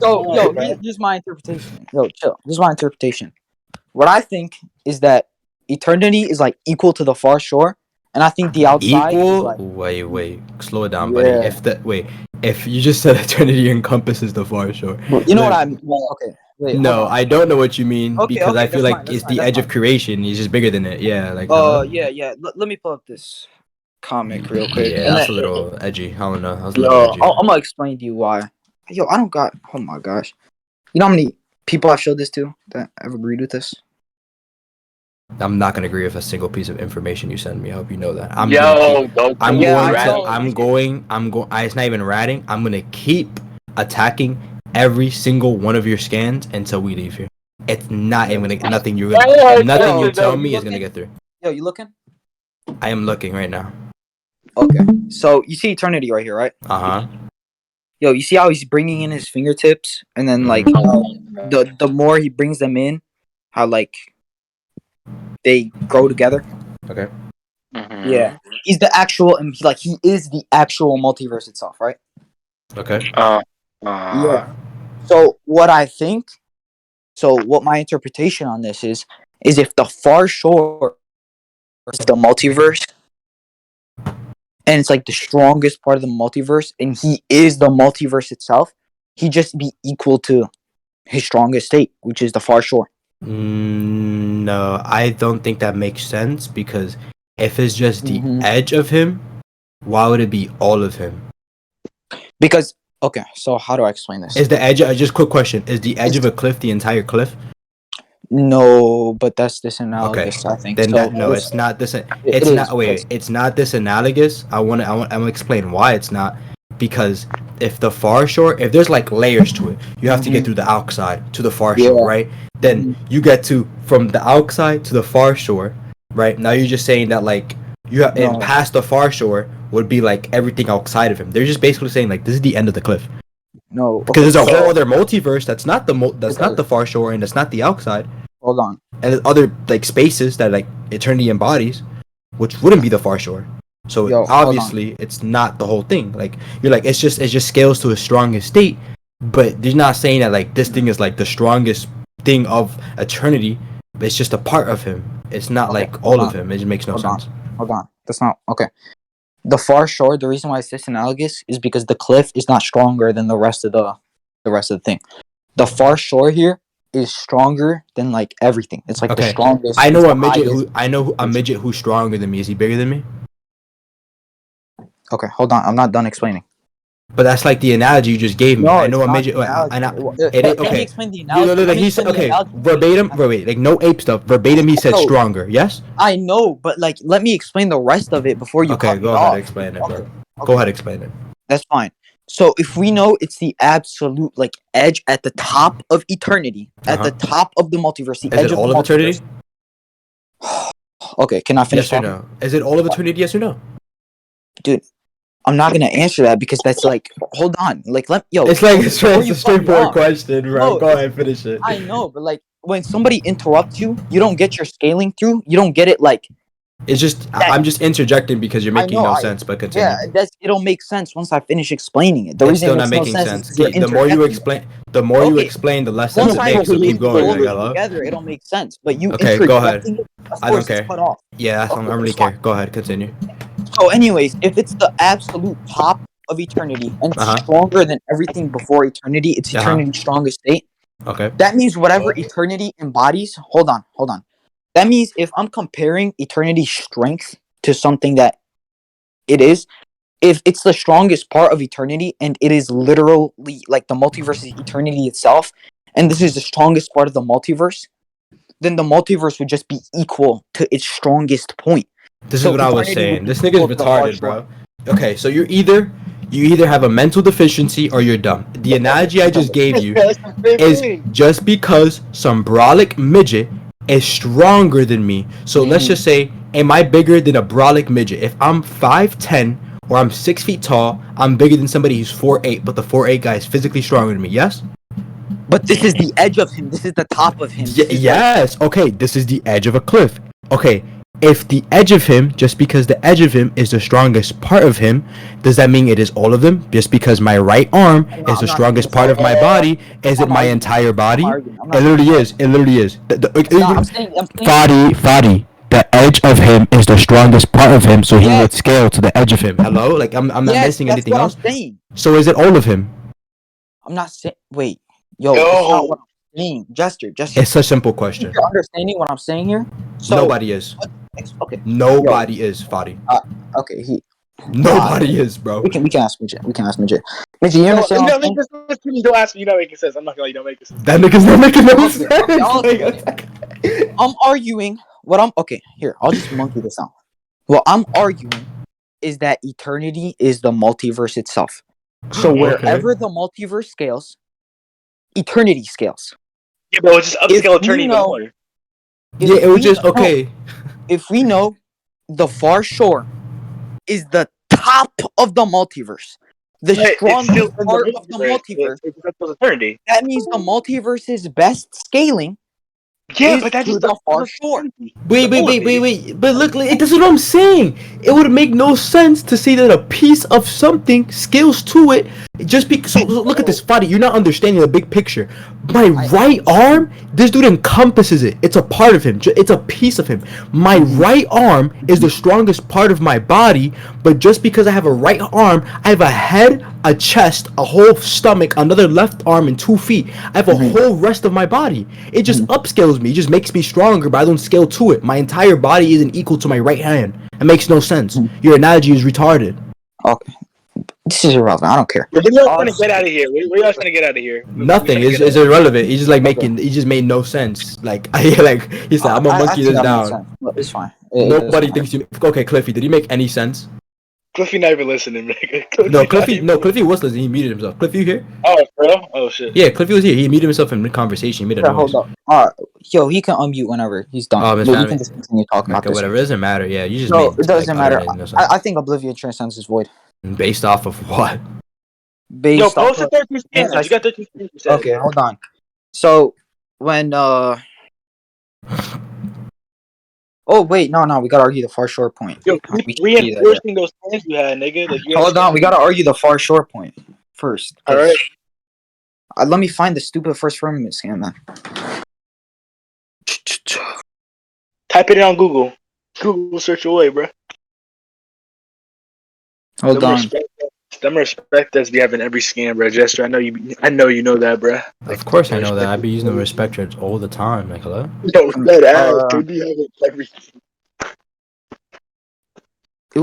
So yo, here's my interpretation. Yo, chill. This is my interpretation. What I think is that eternity is like equal to the far shore, and I think the outside is
Equal?
like
Wait, slow it down, buddy.
Yeah.
If you just said eternity encompasses the far shore,
you know what I mean. Well, okay. Wait.
no,
hold on.
I don't know what you mean
Okay,
because
okay,
I feel
that's
like
fine, that's
it's
fine,
the
that's
edge of
fine.
creation. He's just bigger than it. Yeah, like.
Yeah. Let me pull up this comic real quick.
Yeah,
and
that's a
then,
little edgy. I don't know. That was a
yo,
little edgy.
I'm gonna explain to you why. Yo, I don't got. Oh my gosh. You know how many people I've showed this to that have agreed with this?
I'm not gonna agree with a single piece of information you send me. I hope you know that. I'm going. It's not even ratting. I'm gonna keep attacking every single one of your scans until we leave here. It's not even nothing you tell me is gonna get through.
Yo, you looking?
I am looking right now.
Okay. So you see eternity right here, right?
Uh-huh.
Yo, you see how he's bringing in his fingertips, and then like the more he brings them in, how like they grow together.
Okay.
Mm-hmm.
Yeah, he's the actual, and he is the actual multiverse itself, right?
Okay.
Yeah. So what my interpretation on this is if the far shore is the multiverse, and it's like the strongest part of the multiverse, and he is the multiverse itself, he'd just be equal to his strongest state, which is the far shore.
No, I don't think that makes sense because if it's just the
Mhm.
edge of him, why would it be all of him?
Because okay, so how do I explain this?
Is the edge? Just quick question: is the edge of a cliff the entire cliff?
No, but that's disanalogous. I think.
Then
So
it's not this.
it
It's
is,
not. Wait, it's not disanalogous. I'm gonna explain why it's not. Because if the far shore, if there's like layers to it, you have to get through the outside to the far shore, right? Then you get to from the outside to the far shore, right? Now you're just saying that like and past the far shore would be like everything outside of him. They're just basically saying like this is the end of the cliff.
No,
Because there's a whole other multiverse that's not not the far shore and that's not the outside.
Hold on.
And there's other like spaces that like eternity embodies, which wouldn't be the far shore. So obviously it's not the whole thing. Like you're like it just scales to a strongest state, But they're not saying that like this thing is like the strongest thing of eternity. But it's just a part of him. It's not
Okay,
like
hold
all of
on.
him. It just makes no
Hold on.
sense.
Hold on. That's not okay. The far shore. The reason why it's this analogous is because the cliff is not stronger than the rest of the thing. The far shore here is stronger than like everything. It's like the
Okay,
strongest.
I
It's
know
the
a midget
highest.
who I know a midget who's stronger than me. Is he bigger than me?
Okay, hold on. I'm not done explaining.
But that's like the analogy you just gave me.
No,
I know
it's
a
not
midget.
the analogy.
It is
Let me
okay.
explain the
No,
analogy.
no, no,
Let me
he's
explain the
okay.
analogy.
Verbatim. Wait, like no ape stuff. Verbatim, he said
No,
stronger. Yes.
I know, but like, let me explain the rest of it before you
Okay,
cut me
go ahead.
off.
Explain it,
Okay,
bro. Go
okay,
ahead. Explain it.
that's fine. So if we know it's the absolute like edge at the top of eternity, at the top of the multiverse, the
Is
edge
it
of the
all of
multiverse.
eternity?
Okay, can I finish
Yes or
talking?
no? Is it all of eternity? Yes or no?
Dude, I'm not gonna answer that because that's like, hold on, like
It's like
before
it's
you
a
cut me
straightforward
off.
question, bro.
No,
Go ahead, finish it.
I know, but like when somebody interrupts you, you don't get your scaling through. You don't get it like
It's just
that.
I'm just interjecting because you're
I
making
know.
no sense. But
Yeah,
continue.
it'll make sense once I finish explaining it. The
It's
reason it
still not
makes no
making
sense is
sense.
because you're
The more you
interjecting.
explain,
Okay,
the less sense
once
it
I
makes. So
explain
keep
the
going.
whole
Like
of it
hello.
together, it'll make sense. But you
Okay, go ahead.
interjecting it, of
I don't
course, it's
care.
cut off.
Yeah, I
Okay,
don't really
that's fine.
care. Go ahead, continue.
So, anyways, if it's the absolute top of eternity and it's
Uh huh.
stronger than everything before eternity, it's
Uh huh.
eternity's strongest state.
Okay.
That means whatever eternity embodies. Hold on. That means if I'm comparing eternity's strength to something that it is, if it's the strongest part of eternity and it is literally like the multiverse is eternity itself, and this is the strongest part of the multiverse, then the multiverse would just be equal to its strongest point.
This is
So
what I was
eternity would
saying.
be
This nigga's
equal to the far
retarded,
shore.
bro. Okay, so you either have a mental deficiency or you're dumb. The analogy I just gave you
That's the same
is
thing.
just because some brolic midget is stronger than me. So let's just say, am I bigger than a brolic midget? If I'm 5'10" or I'm 6 feet tall, I'm bigger than somebody who's 4'8", but the 4'8" guy is physically stronger than me. Yes?
But this is the edge of him. This is the top of him. This is
Yes. Okay, this is the edge of a cliff. Okay, if the edge of him, just because the edge of him is the strongest part of him, does that mean it is all of them? Just because my right arm is
I'm
the
not saying
strongest
it's
part
all
of
of
my
them.
body, is it
I'm
my
arguing.
entire
I'm
body?
arguing. I'm
It
not saying
literally
it's all
is. It literally is.
No, I'm saying
Fadi, the edge of him is the strongest part of him, so he
yes,
would scale to the edge of him. Hello? Like I'm not
yes,
missing
that's
anything
what I'm
else.
saying.
So is it all of him?
I'm not saying wait, yo, that's not
Yo,
what I'm saying. Jester.
It's a simple
I think
question.
you're understanding what I'm saying here. So
Nobody is.
okay. Yo,
Nobody is Fadi.
uh, okay, nah,
Nobody is, bro.
we can ask Midget. We can ask Midget. Midget, you understand what I'm saying?
you don't ask me. You don't make sense. I'm not gonna lie. You don't make sense.
That nigga's not making no
Okay, I'll explain it.
sense.
I'm arguing what I'm okay, here, I'll just monkey this out. What I'm arguing is that eternity is the multiverse itself. So
Okay.
wherever the multiverse scales, eternity scales.
Yeah, bro, it's just
If
upscale
we
attorney even
know,
more.
Yeah, it was just
no,
okay.
if we know the far shore is the top of the multiverse, the
But it's still
strongest
in the
part of the
multiverse.
multiverse,
It's upscale eternity.
that means the multiverse's best scaling
Yeah,
is
but that's
to
just
the far shore.
eternity.
Wait, wait,
All of
wait, wait,
it.
wait. But look, this is what I'm saying. It would make no sense to say that a piece of something scales to it just because. So look at this, Fadi. You're not understanding the big picture. My right arm, this dude encompasses it. It's a part of him. It's a piece of him. My right arm is the strongest part of my body, but just because I have a right arm, I have a head, a chest, a whole stomach, another left arm, and 2 feet. I have a whole rest of my body. It just upscales me. It just makes me stronger, but I don't scale to it. My entire body isn't equal to my right hand. It makes no sense. Your analogy is retarded.
Okay, this is irrelevant. I don't care.
Where y'all trying to get out of here? Where y'all trying to get out of here?
Nothing is irrelevant. He just like making. He just made no sense. Like like he said, I'm gonna
I
monkey
think
this
that makes
down.
sense. But it's fine. It doesn't
Nobody
matter.
thinks you. Okay, Cliffy, did he make any sense?
Cliffy not even listening, man.
No, Cliffy was listening. He muted himself. Cliffy, you here?
Oh, bro. Oh shit.
Yeah, Cliffy was here. He muted himself in mid conversation. He made a
Okay, hold
noise.
up. Yo, he can unmute whenever he's done.
Miss
But you
Family.
can just continue talking about
Okay,
this.
whatever. It doesn't matter. Yeah, you just
No,
made
it
like
doesn't matter.
utterly no sense.
I think Oblivion transcends is void.
Based off of what?
Yo,
Based off
post the
of
13 scans. You got 13 scans.
okay, hold on. So when oh wait, no, we gotta argue the far shore point.
Yo,
We
keep
can't do that yet.
reinforcing those scans you had, nigga. Like you
Hold on, we gotta argue the far shore point first.
All right.
Let me find the stupid first frame scan then.
Type it in on Google. Google search away, bro.
Hold on.
Them respect us be having every scan, bro. Jester, I know you know that, bro. Like,
Of course I know that. I be using the respect words all the time. Like, hello?
No, that ass. They be having every.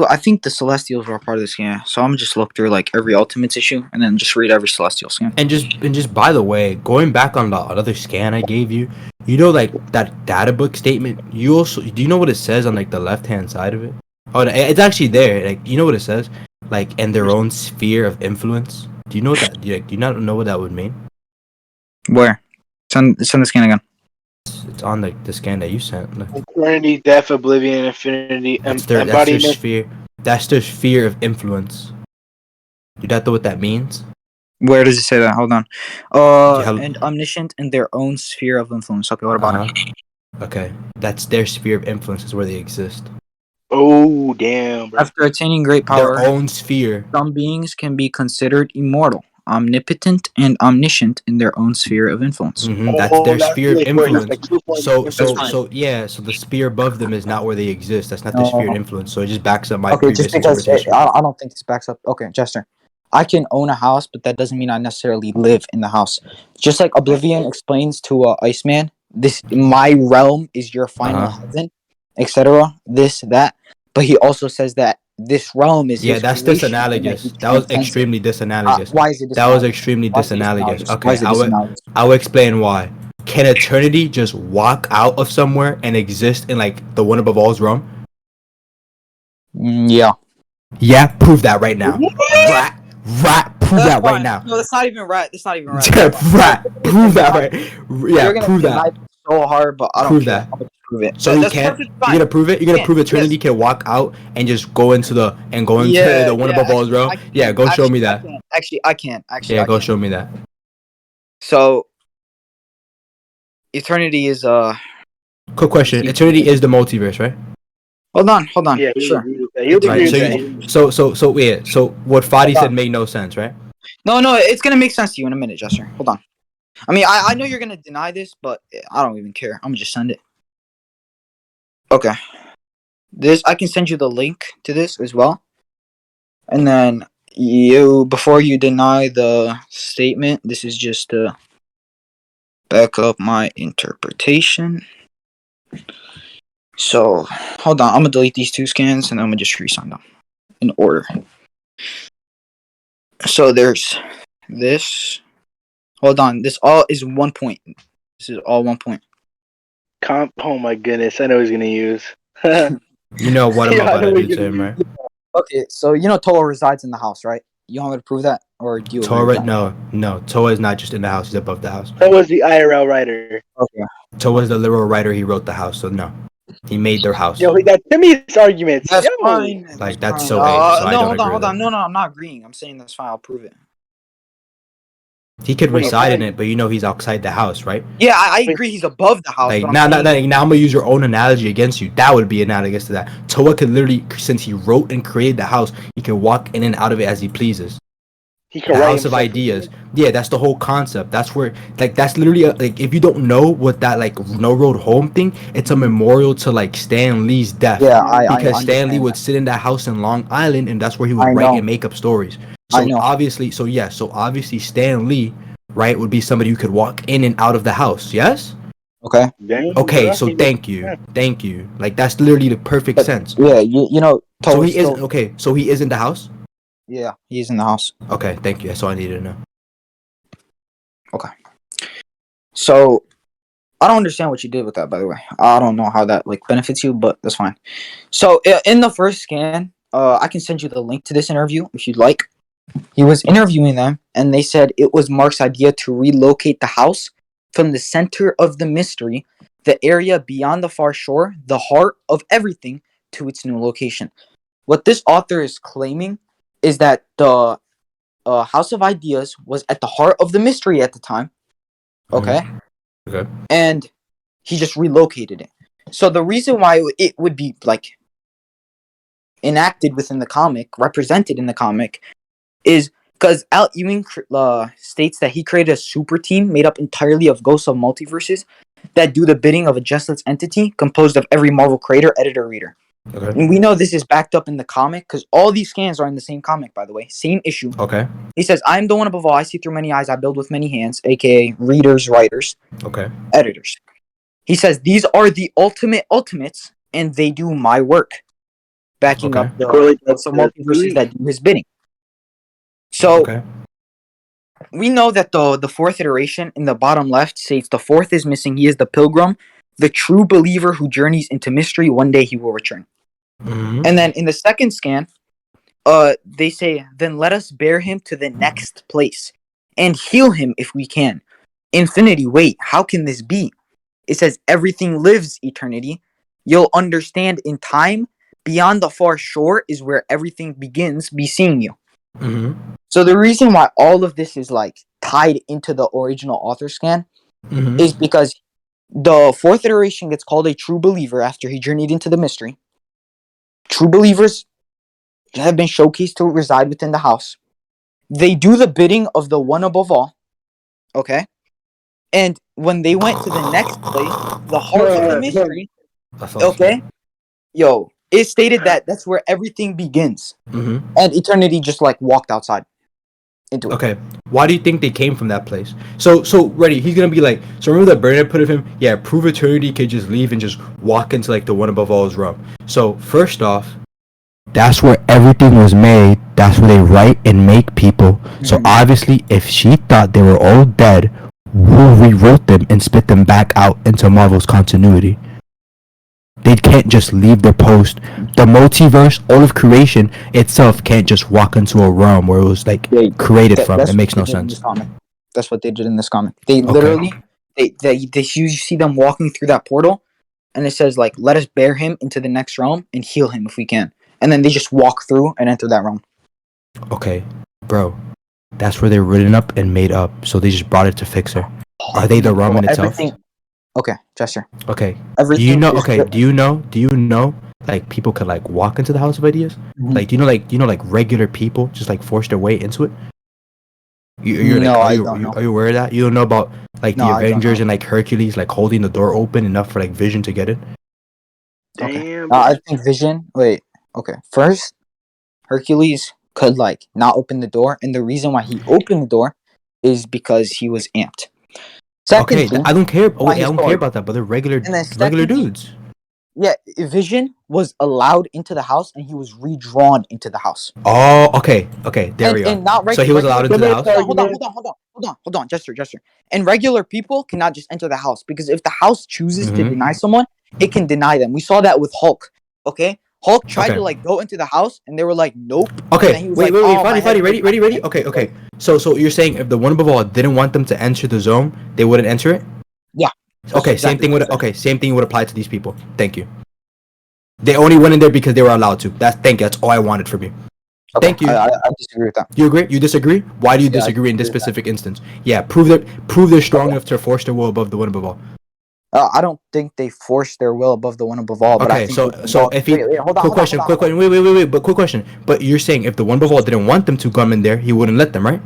I think the Celestials were a part of the scan, so I'm gonna just look through like every Ultimates issue and then just read every Celestial scan.
And just by the way, going back on the other scan I gave you, you know, like that data book statement. You also do you know what it says on like the left hand side of it? Oh, it's actually there. Like, you know what it says? Like, in their own sphere of influence. Do you know what that? Do you not know what that would mean?
Where? Send the scan again.
It's on the scan that you sent. Like,
Eternity, death, oblivion, infinity,
that's their
embodiment.
sphere. That's their sphere of influence. Do you not know what that means?
Where does it say that? Hold on.
Yeah.
And omniscient in their own sphere of influence. Okay, what about it?
Okay, that's their sphere of influence. Is where they exist.
Oh, damn, bro.
After attaining great power,
Their own sphere.
some beings can be considered immortal, omnipotent, and omniscient in their own sphere of influence.
That's their
that's
sphere of
really important.
influence.
That's like
So the sphere above them is not where they exist. That's not their sphere of influence. So it just backs up my
Okay, just
previous
because
interpretation.
I don't think this backs up. Okay, Jester, I can own a house, but that doesn't mean I necessarily live in the house. Just like Oblivion explains to Iceman, this my realm is your final heaven, etc. This that, but he also says that this realm is his
That's
creation, and that
disanalogous.
he
That was
transcends it.
extremely disanalogous.
Why is it
That was
disanalogous?
extremely
Why is it
disanalogous.
disanalogous? Why
Okay,
is it disanalogous?
I will explain why. Can eternity just walk out of somewhere and exist in like the one above all's realm?
Yeah.
Yeah, prove that right now. Rat, prove that right
fine.
now.
No, that's not even right. That's not even right.
Rat, prove that right. Yeah,
You're gonna
prove
deny
that.
so hard, but I don't
Prove
care.
that.
I'm gonna prove it.
So he
That's
can't.
perfectly
You're
fine.
gonna prove it. You're gonna prove eternity
Yes.
can walk out and just go into the one above all's
Actually,
realm. Yeah, go show me that.
I can.
Yeah, go show me that.
So, eternity is
Quick question. Eternity is the multiverse, right?
Hold on.
Yeah,
Sure.
He'll agree
Right.
with that.
So what Fadi said made no sense, right?
No, it's gonna make sense to you in a minute, Jester. Hold on. I mean, I know you're gonna deny this, but I don't even care. I'm gonna just send it. Okay. I can send you the link to this as well, and then before you deny the statement, this is just to back up my interpretation. So, hold on. I'm gonna delete these two scans and I'm gonna just resign them in order. So there's this. Hold on. This all is 1 point. This is all 1 point.
Oh my goodness, I know he's gonna use.
You know what I'm about to do to him, right?
Okay, so you know Toa resides in the house, right? You want me to prove that, or do you?
Toa, no. Toa is not just in the house; he's above the house.
That was the IRL writer.
Okay.
Toa is the literal writer. He wrote the house, so no, he made their house.
Yo, he got Timmy's arguments.
That's
Yo.
fine.
Like that's so so I don't agree with
hold on.
that.
No, I'm not agreeing. I'm saying that's fine. I'll prove it.
He could reside in it, but you know he's outside the house, right?
Yeah, I agree. He's above the house.
Like
but
now I'm gonna use your own analogy against you. That would be analogous to that. Toa could literally, since he wrote and created the house, he can walk in and out of it as he pleases.
He can
The
write
house of
himself.
ideas. Yeah, that's the whole concept. That's where, like, that's literally like, if you don't know what that like no road home thing, it's a memorial to like Stan Lee's death.
Yeah,
because
I
Stan Lee
understand
would sit in that house in Long Island, and that's where he would
I
write
know.
and make up stories.
I
So
know.
obviously, Stan Lee, right, would be somebody who could walk in and out of the house. Yes.
Okay.
Damn,
Okay,
bro.
so thank you. Like that's literally the perfect sense.
Yeah, you know.
So
Toa's
he is
still-
okay. So he is in the house.
Yeah, he's in the house.
Okay, thank you. That's all I needed to know.
So I don't understand what you did with that, by the way. I don't know how that like benefits you, but that's fine. So in the first scan, I can send you the link to this interview if you'd like. He was interviewing them, and they said it was Mark's idea to relocate the house from the center of the mystery, the area beyond the far shore, the heart of everything, to its new location. What this author is claiming is that the House of Ideas was at the heart of the mystery at the time. Okay.
Okay.
And he just relocated it. So the reason why it would be like enacted within the comic, represented in the comic, is Because Al Ewing states that he created a super team made up entirely of ghosts of multiverses that do the bidding of a Jestlet's entity composed of every Marvel creator, editor, reader.
Okay.
And we know this is backed up in the comic because all these scans are in the same comic, by the way. Same issue.
Okay.
He says, I am the one above all. I see through many eyes. I build with many hands, aka readers, writers,
Okay.
editors. He says, these are the ultimate ultimates, and they do my work. Backing
Okay.
up the some multiverses that do his bidding. So
Okay.
we know that the fourth iteration in the bottom left states the fourth is missing. He is the pilgrim, the true believer who journeys into mystery. One day he will return.
Mm-hmm.
And then in the second scan, they say, then let us bear him to the next place and heal him if we can. Infinity, wait, how can this be? It says everything lives, eternity. You'll understand in time. Beyond the far shore is where everything begins. Be seeing you.
Mm-hmm.
So the reason why all of this is like tied into the original author scan
Mm-hmm.
is because the fourth iteration gets called a true believer after he journeyed into the mystery. True believers have been showcased to reside within the house. They do the bidding of the one above all. Okay? And when they went to the next place, the heart of the mystery, okay? Yo, it stated that that's where everything begins.
Mm-hmm.
And eternity just like walked outside into it.
Okay. Why do you think they came from that place? So ready, he's gonna be like, so remember that Bernard put of him, yeah, prove eternity could just leave and just walk into like the one above all's realm. So first off, that's where everything was made. That's where they write and make people. So obviously if she thought they were all dead, who rewrote them and spit them back out into Marvel's continuity? They can't just leave their post. The multiverse, all of creation itself can't just walk into a realm where it was like created from. It makes no sense.
That's what they did in this comic. They literally, you see them walking through that portal, and it says like, "Let us bear him into the next realm and heal him if we can." And then they just walk through and enter that realm.
Okay, bro, that's where they're written up and made up. So they just brought it to fix her. Are they the realm in itself?
Okay, Jester.
Okay.
Everything
Do you know? Okay. Do you know? Like people could like walk into the House of Ideas.
Mhm.
Like do you know like regular people just like force their way into it. You're
No,
like,
I don't know.
Are you aware of that? You don't know about like
No,
the
I don't
Avengers
know.
and like Hercules like holding the door open enough for like Vision to get in.
Okay. I think Vision. Wait. Okay. First, Hercules could like not open the door, and the reason why he opened the door is because he was amped. Secondly,
Okay, I don't care. Oh,
why
wait, I
he's
don't care about that. But they're regular
secondly,
dudes.
Yeah, Vision was allowed into the house, and he was redrawn into the house.
Oh, okay. There we are.
And not
So he was allowed into the house.
Hold on, Jester. And regular people cannot just enter the house because if the house chooses to deny someone, it can deny them. We saw that with Hulk. Okay, Hulk tried to like go into the house, and they were like, "Nope."
Okay, wait, Fadi, ready? Okay. So you're saying if the one above all didn't want them to enter the zone, they wouldn't enter it?
Yeah.
Okay, same thing would apply to these people. Thank you. They only went in there because they were allowed to. That's all I wanted from you.
Okay,
Thank you.
I disagree with that.
You agree? You disagree? Why do you disagree in this specific instance? Yeah, prove they're strong enough to force their will above the one above all.
I don't think they forced their will above the one above all. But
Okay,
I think
so if he quick question. But quick question. But you're saying if the one above all didn't want them to come in there, he wouldn't let them, right?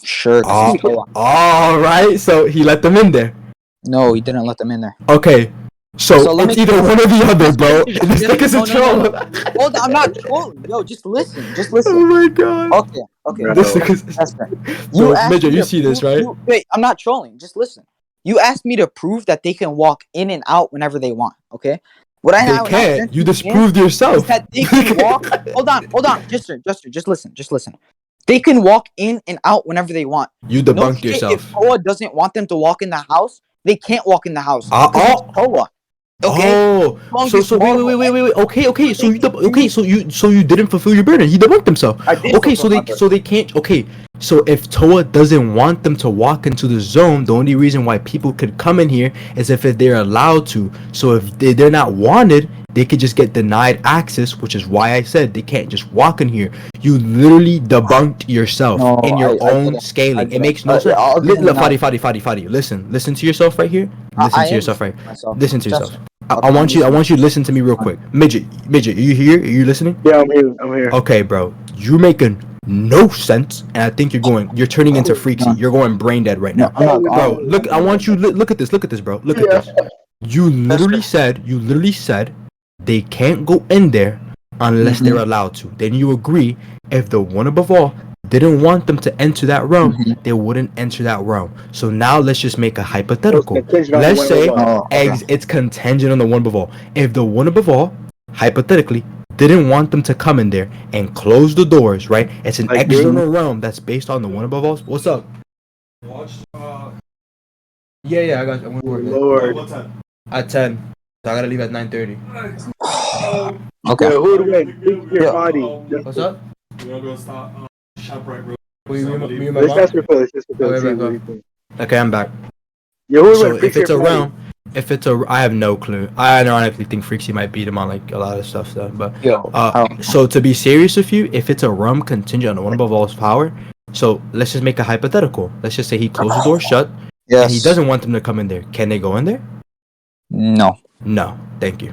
Sure.
All right. So he let them in there.
No, he didn't let them in there.
Okay. So it's either one or the other, bro. This nigga's a troll.
No. Hold on, I'm not trolling. Yo, just listen.
Oh my god.
Okay.
This nigga's. Midget, you see this, right?
Wait, I'm not trolling. Just listen. You asked me to prove that they can walk in and out whenever they want. Okay. What I
they can't. You disproved yourself.
That they can walk. Hold on. Jester, just listen. They can walk in and out whenever they want.
You debunked yourself.
If Toa doesn't want them to walk in the house, they can't walk in the house. Toa. Okay.
Oh, so wait. Okay. So you didn't fulfill your burden. He debunked himself. Okay, so they can't. Okay, so if Toa doesn't want them to walk into the zone, the only reason why people could come in here is if they're allowed to. So if they're not wanted, they could just get denied access, which is why I said they can't just walk in here. You literally debunked yourself in your own scaling. It makes no sense. Fadi, listen to yourself right here. Listen to yourself. I want you to listen to me real quick. Midget, are you here? Are you listening?
Yeah, I'm here.
Okay, bro. You're making no sense, and I think you're turning into freaky. You're going brain dead right now.
I'm not
Bro,
going.
look, I want you look at this, bro. Look at this. You literally said they can't go in there unless they're allowed to. Then you agree if the one above all didn't want them to enter that realm, they wouldn't enter that realm. So now let's just make a hypothetical. Let's say it's contingent on the one above all. If the one above all, hypothetically, didn't want them to come in there and close the doors, right? It's an external realm that's based on the one above all. What's up? Yeah, I got you. I'm gonna work
Lord.
at 10. So I gotta leave at 9:30.
Okay.
Yeah, who would win? Your body.
What's up?
You wanna go start ShopRite, bro?
Me and my
Let's
mom?
just refill. Let's just refill.
Okay,
See
back
what
up.
you think.
Okay, I'm back.
Yeah, who would
So
win?
if it's a realm, I have no clue. I ironically think Freaksy might beat him on like a lot of stuff, but so to be serious with you, if it's a realm contingent on one above all's power, so let's just make a hypothetical. Let's just say he closed the door shut, and he doesn't want them to come in there. Can they go in there?
No.
No, thank you.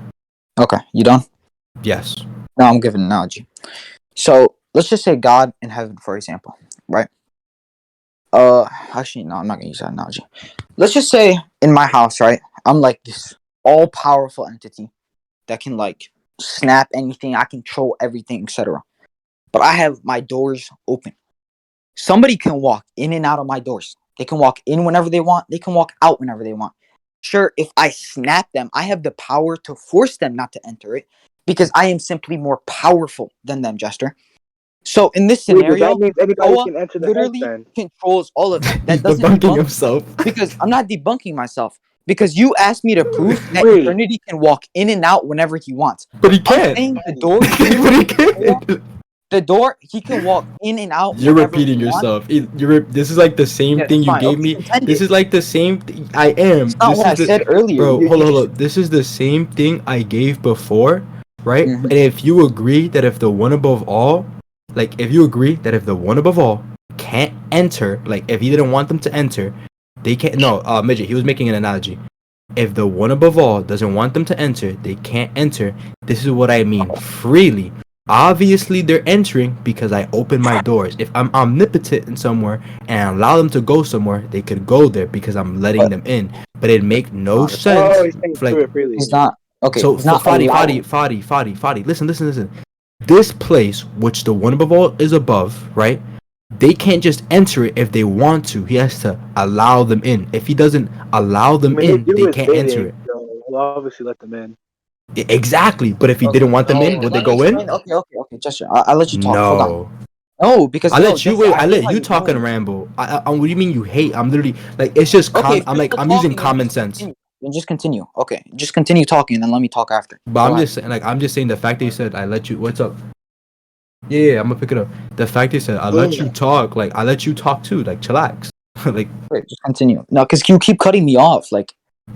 Okay, you done?
Yes.
Now I'm giving an analogy. So let's just say God in heaven, for example, right? Actually, no, I'm not gonna use that analogy. Let's just say in my house, right? I'm like this all-powerful entity that can like snap anything, I control everything, etc. But I have my doors open. Somebody can walk in and out of my doors. They can walk in whenever they want. They can walk out whenever they want. Sure, if I snap them, I have the power to force them not to enter it because I am simply more powerful than them, Jester. So in this scenario,
that means anybody
Noah
can enter the
literally
house then.
controls all of it. That
He's
doesn't
debunking
debunk
himself.
because I'm not debunking myself. Because you asked me to prove that
Wait.
Eternity can walk in and out whenever he wants.
But he
I'm
can't.
saying the door,
But he can't.
the door, he can walk in and out.
You're
whenever
repeating
he wants.
yourself. This is like the same
Yeah,
thing you
fine.
gave
Okay,
me.
contend
This
it.
is like the same thing. I am.
It's not
This
what I
is the,
said earlier.
bro. Hold on. This is the same thing I gave before, right?
Mhm.
And if you agree that if the one above all, like if you agree that if the one above all can't enter, like if he didn't want them to enter, they can't. No, midget. He was making an analogy. If the one above all doesn't want them to enter, they can't enter. This is what I mean. Freely. Obviously, they're entering because I open my doors. If I'm omnipotent in somewhere and allow them to go somewhere, they could go there because I'm letting them in. But it make no sense.
Oh, he's saying
Like,
do it freely.
He's not. Okay,
so
he's not allowed.
Fadi. Listen. This place, which the one above all is above, right? They can't just enter it if they want to. He has to allow them in. If he doesn't allow them in, they can't enter it.
So we'll obviously let them in.
Exactly. But if he didn't want them in, would they go in?
Okay, Jester, I'll let you talk. Hold on.
No.
No, because
I let you
Jester,
wait. I
hate
let
how
you
you're
talk
doing
and
it.
ramble. What do you mean you hate? I'm literally like it's just.
Okay,
I'm like I'm using common sense.
Then just continue. Okay, just continue talking, and then let me talk after.
But I'm just saying, like I'm just saying the fact that you said I let you. What's up? Yeah, I'm gonna pick it up. The fact that you said I let you talk, like I let you talk too, like chillax. Like
Wait, just continue. No, because you keep cutting me off. Like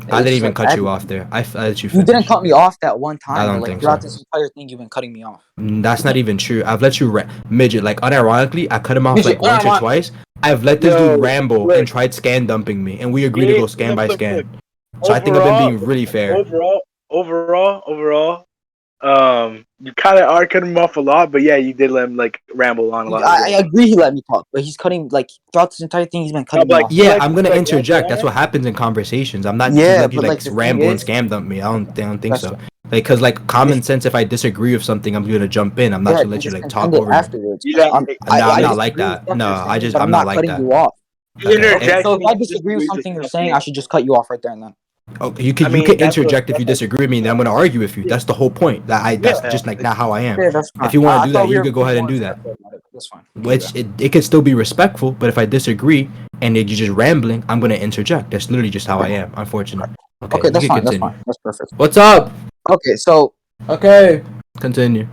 I didn't
it's
even
like
cut you
aggravating.
off there. I let you
You
finish.
didn't cut me off that one time.
I don't
but, like,
think
throughout
so.
this entire thing, you've been cutting me off.
That's not even true. I've let you midget. Like unironically, I cut him off
Midget,
like once or twice. I've let this
Yo,
dude ramble
look.
and tried scan dumping me, and we agreed to go scan by
Look.
scan. So I think I've been being really fair.
Overall, you kind of are cutting him off a lot, but yeah, you did let him like ramble on a lot.
I agree he let me talk, but he's cutting like throughout this entire thing. He's been cutting me
like,
off.
Yeah,
like-
I'm gonna
like-
interject. That's what happens in conversations. I'm not
Yeah,
just
but,
like
like, the
ramble
thing
and
is-
scam dump me. I don't think
That's
so. Like, cause like common sense, if I disagree with something, I'm gonna jump in. I'm not gonna let you like talk over me.
afterwards.
Yeah,
I'm
I'm not
disagree
like
with
that.
what
No,
you're
I
saying,
just
but
I'm not like
cutting
that.
you off.
Okay.
Okay, so if I disagree with something you're saying, I should just cut you off right there and then.
Oh, you can
that's
interject
what-
if you disagree with me, and then I'm gonna argue with you. That's the whole point. That's just like not how I am.
Yeah, that's fine.
If you want
I
to do
thought
that,
we
you
were
could go ahead and
more
do that.
respectful about it. That's fine.
Which it could still be respectful, but if I disagree and you're just rambling, I'm gonna interject. That's literally just how I am. Unfortunately.
Okay, that's
you
fine.
can
That's
continue.
fine. That's perfect.
What's up?
Okay, so
Okay. Continue.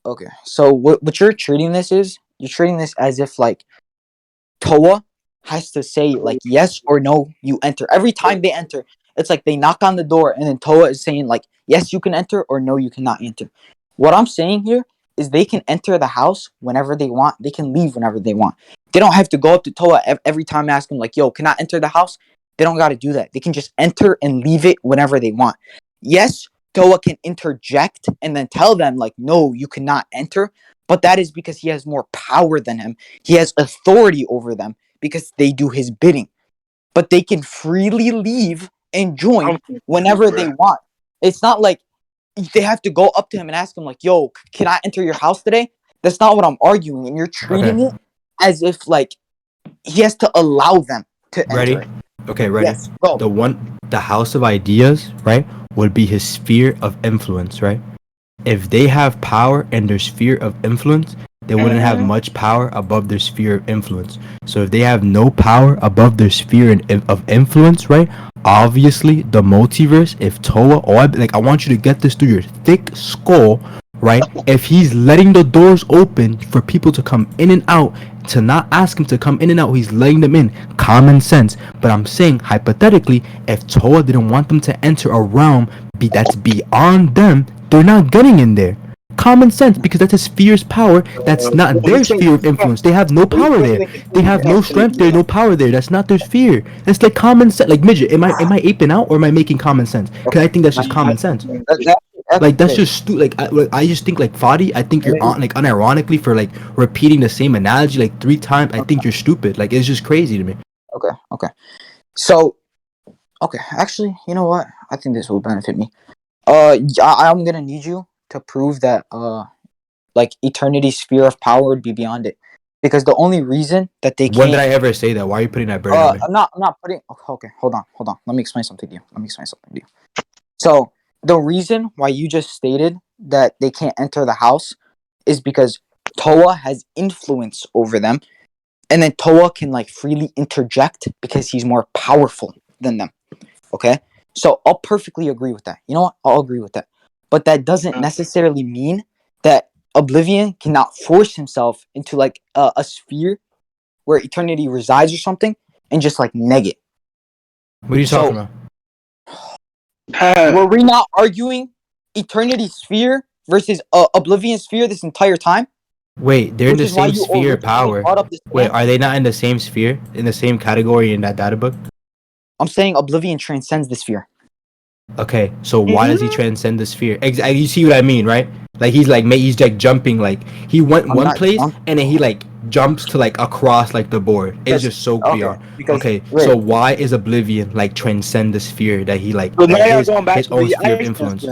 what you're treating this is you're treating this as if like Toa has to say like yes or no, you enter. Every time they enter, it's like they knock on the door and then Toa is saying like yes, you can enter or no, you cannot enter. What I'm saying here is they can enter the house whenever they want. They can leave whenever they want. They don't have to go up to Toa every time and ask him like, yo, can I enter the house? They don't got to do that. They can just enter and leave it whenever they want. Yes, Toa can interject and then tell them, like, no, you cannot enter. But that is because he has more power than him. He has authority over them because they do his bidding. But they can freely leave and join whenever they want. It's not like they have to go up to him and ask him, like, yo, can I enter your house today? That's not what I'm arguing. And you're treating it as if, like, he has to allow them to
Ready?
enter.
Okay, ready?
Yes, go.
The house of ideas, right, would be his sphere of influence, right? If they have power in their sphere of influence, they wouldn't have much power above their sphere of influence. So if they have no power above their sphere of influence, right? Obviously, the multiverse, if Toa, I want you to get this through your thick skull, right? If he's letting the doors open for people to come in and out, to not ask him to come in and out, he's letting them in. Common sense. But I'm saying, hypothetically, if Toa didn't want them to enter a realm that's beyond them, they're not getting in there. Common sense, because that's his sphere's power. That's not their sphere of influence. They have no power there. They have no strength there, no power there. That's not their sphere. That's like common sense. Like, midget, am I aping out, or am I making common sense? Because I think that's just common sense. Like, that's just stupid. Like, I just think, like, Fadi, I think you're on, like, unironically for, like, repeating the same analogy like 3 times. I think you're stupid. Like, it's just crazy to me.
Okay. So, actually, you know what? I think this will benefit me. I'm gonna need you to prove that, like, Eternity's sphere of power would be beyond it. Because the only reason that they can't...
When did I ever say that? Why are you putting that burden on me?
I'm not putting... Okay, hold on. Let me explain something to you. So, the reason why you just stated that they can't enter the house is because Toa has influence over them, and then Toa can, like, freely interject because he's more powerful than them. Okay? So, I'll perfectly agree with that. You know what? I'll agree with that. But that doesn't necessarily mean that Oblivion cannot force himself into, like, a sphere where Eternity resides or something and just, like, neg it.
What are you talking about?
Were we not arguing Eternity sphere versus Oblivion sphere this entire time?
Wait, they're in the same sphere of power. Wait, are they not in the same sphere? In the same category in that data book?
I'm saying Oblivion transcends the sphere.
Okay, so why does he transcend the sphere? You see what I mean, right? Like, he's like jumping, like, he went one place and then he, like, jumps to, like, across, like, the board. It's just so beyond. Okay, so why is Oblivion, like, transcend the sphere that he, like, his own sphere of influence?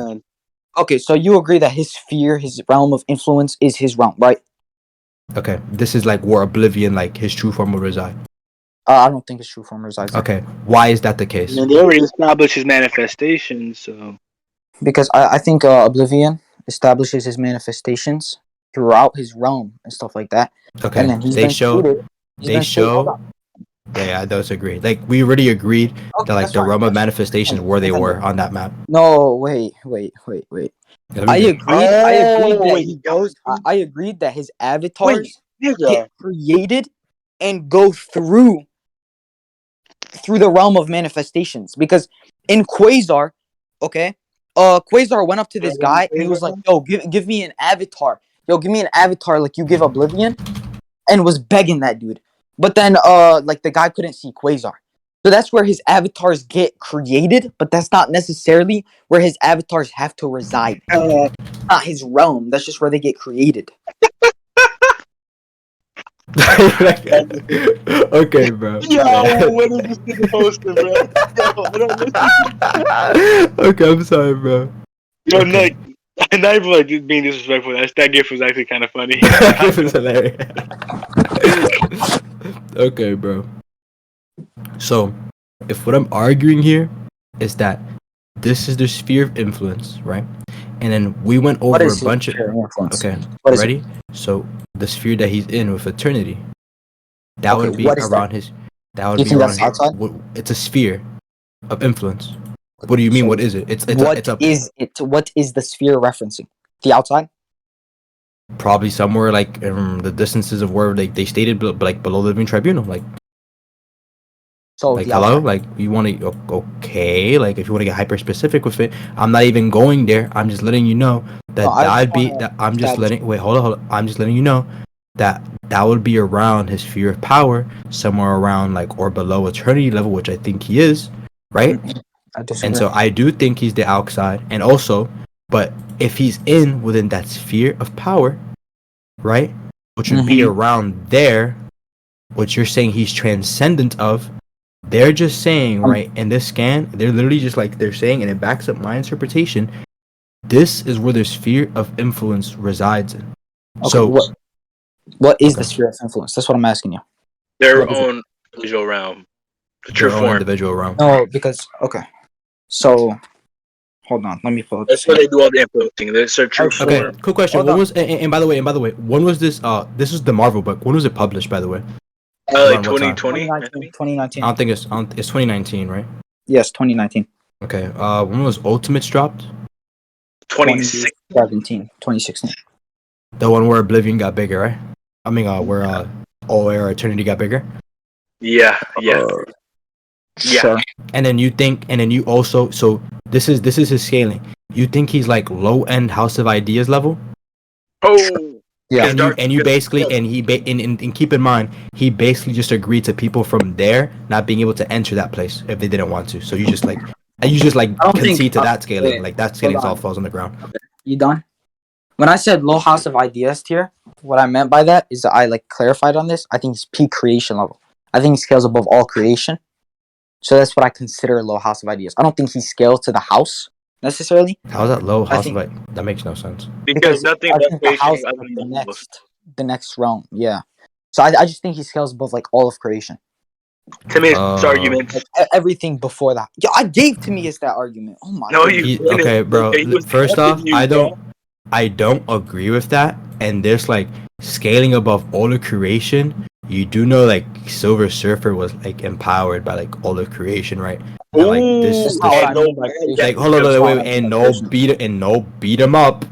Okay, so you agree that his sphere, his realm of influence is his realm, right?
Okay, this is, like, where Oblivion, like, his true form will reside.
I don't think his true form resides there.
Okay, why is that the case?
And they already established his manifestations, so...
Because I think Oblivion establishes his manifestations throughout his realm and stuff like that.
Okay,
and then
they show... Yeah, I disagree. Like, we already agreed that, like, the realm of manifestations where they were on that map.
No, wait. I agreed that his avatars get created and go through the realm of manifestations. Because in Quasar, Quasar went up to this guy and he was like, yo, give me an avatar. Like you give Oblivion, and was begging that dude. But then, like, the guy couldn't see Quasar. So that's where his avatars get created, but that's not necessarily where his avatars have to reside. Not his realm. That's just where they get created.
Okay, bro.
Yo, what is this nigga posting, bro?
Okay, I'm sorry, bro.
Yo, Nick, I'm not even, like, being disrespectful. That gift was actually kind of funny.
It was hilarious. Okay, bro. So, if what I'm arguing here is that this is the sphere of influence, right? And then we went over a bunch of... Okay, ready? So, the sphere that he's in with eternity, that would be around his... That would be around his... It's a sphere of influence. What do you mean? What is it?
What is the sphere referencing? The outside?
Probably somewhere, like, the distances of where, like, they stated, like, below the living tribunal, like...
So,
like, hello? Like, you want to... Okay, like, if you want to get hyper-specific with it, I'm not even going there. I'm just letting you know that I'm just letting... Wait, hold on. I'm just letting you know that would be around his sphere of power, somewhere around like or below eternity level, which I think he is, right?
I disagree.
And so I do think he's the outside, and also, but if he's in within that sphere of power, right, which would be around there, what you're saying he's transcendent of, they're just saying, right, in this scan, they're literally just like they're saying, and it backs up my interpretation. This is where their sphere of influence resides in.
Okay,
So,
what is the sphere of influence? That's what I'm asking you.
Their
What is
own individual realm. The true
their own
form.
individual realm.
No, because okay. So, hold on. Let me pull up.
That's where they do all the influencing. That's their true
Okay.
Okay,
form.
cool question.
Hold
When
on.
was and by the way, when was this? This is the Marvel book. When was it published? By the way,
Like
around what time?
2020. I
2019.
think.
2019.
I don't think it's 2019, right?
Yes, 2019.
Okay. When was Ultimates dropped?
2016.
2016.
The one where Oblivion got bigger, right? I mean, where or Eternity got bigger.
Yeah. Yeah.
Sure.
And then you also, so this is his scaling. You think he's like low end House of Ideas level?
Oh.
Yeah.
And you basically and keep in mind he basically just agreed to people from there not being able to enter that place if they didn't want to. So you just
I don't
concede
think-
to that scaling.
wait,
Like that scaling
hold on.
all falls on the ground.
You done? When I said low House of Ideas tier, what I meant by that is that I like clarified on this. I think it's peak creation level. I think he scales above all creation. So that's what I consider low House of Ideas. I don't think he scales to the house necessarily.
How's that low House
think-
of Ideas? That makes no sense.
Because nothing
I
but
think the house
creation
is
other than
the next realm. Yeah. So I just think he scales above like all of creation.
To me, it's argument.
Like, everything before that. Yeah, I gave to me is that argument. Oh my.
No,
goodness.
you
Okay, bro.
He was
First off,
helping you,
I don't agree with that. And there's like scaling above all of creation. You do know like Silver Surfer was like empowered by like all of creation, right? And, like
That's not what I mean by creation.
like hold on,
That's not
wait,
what I mean
and
by
no
creation.
beat him up,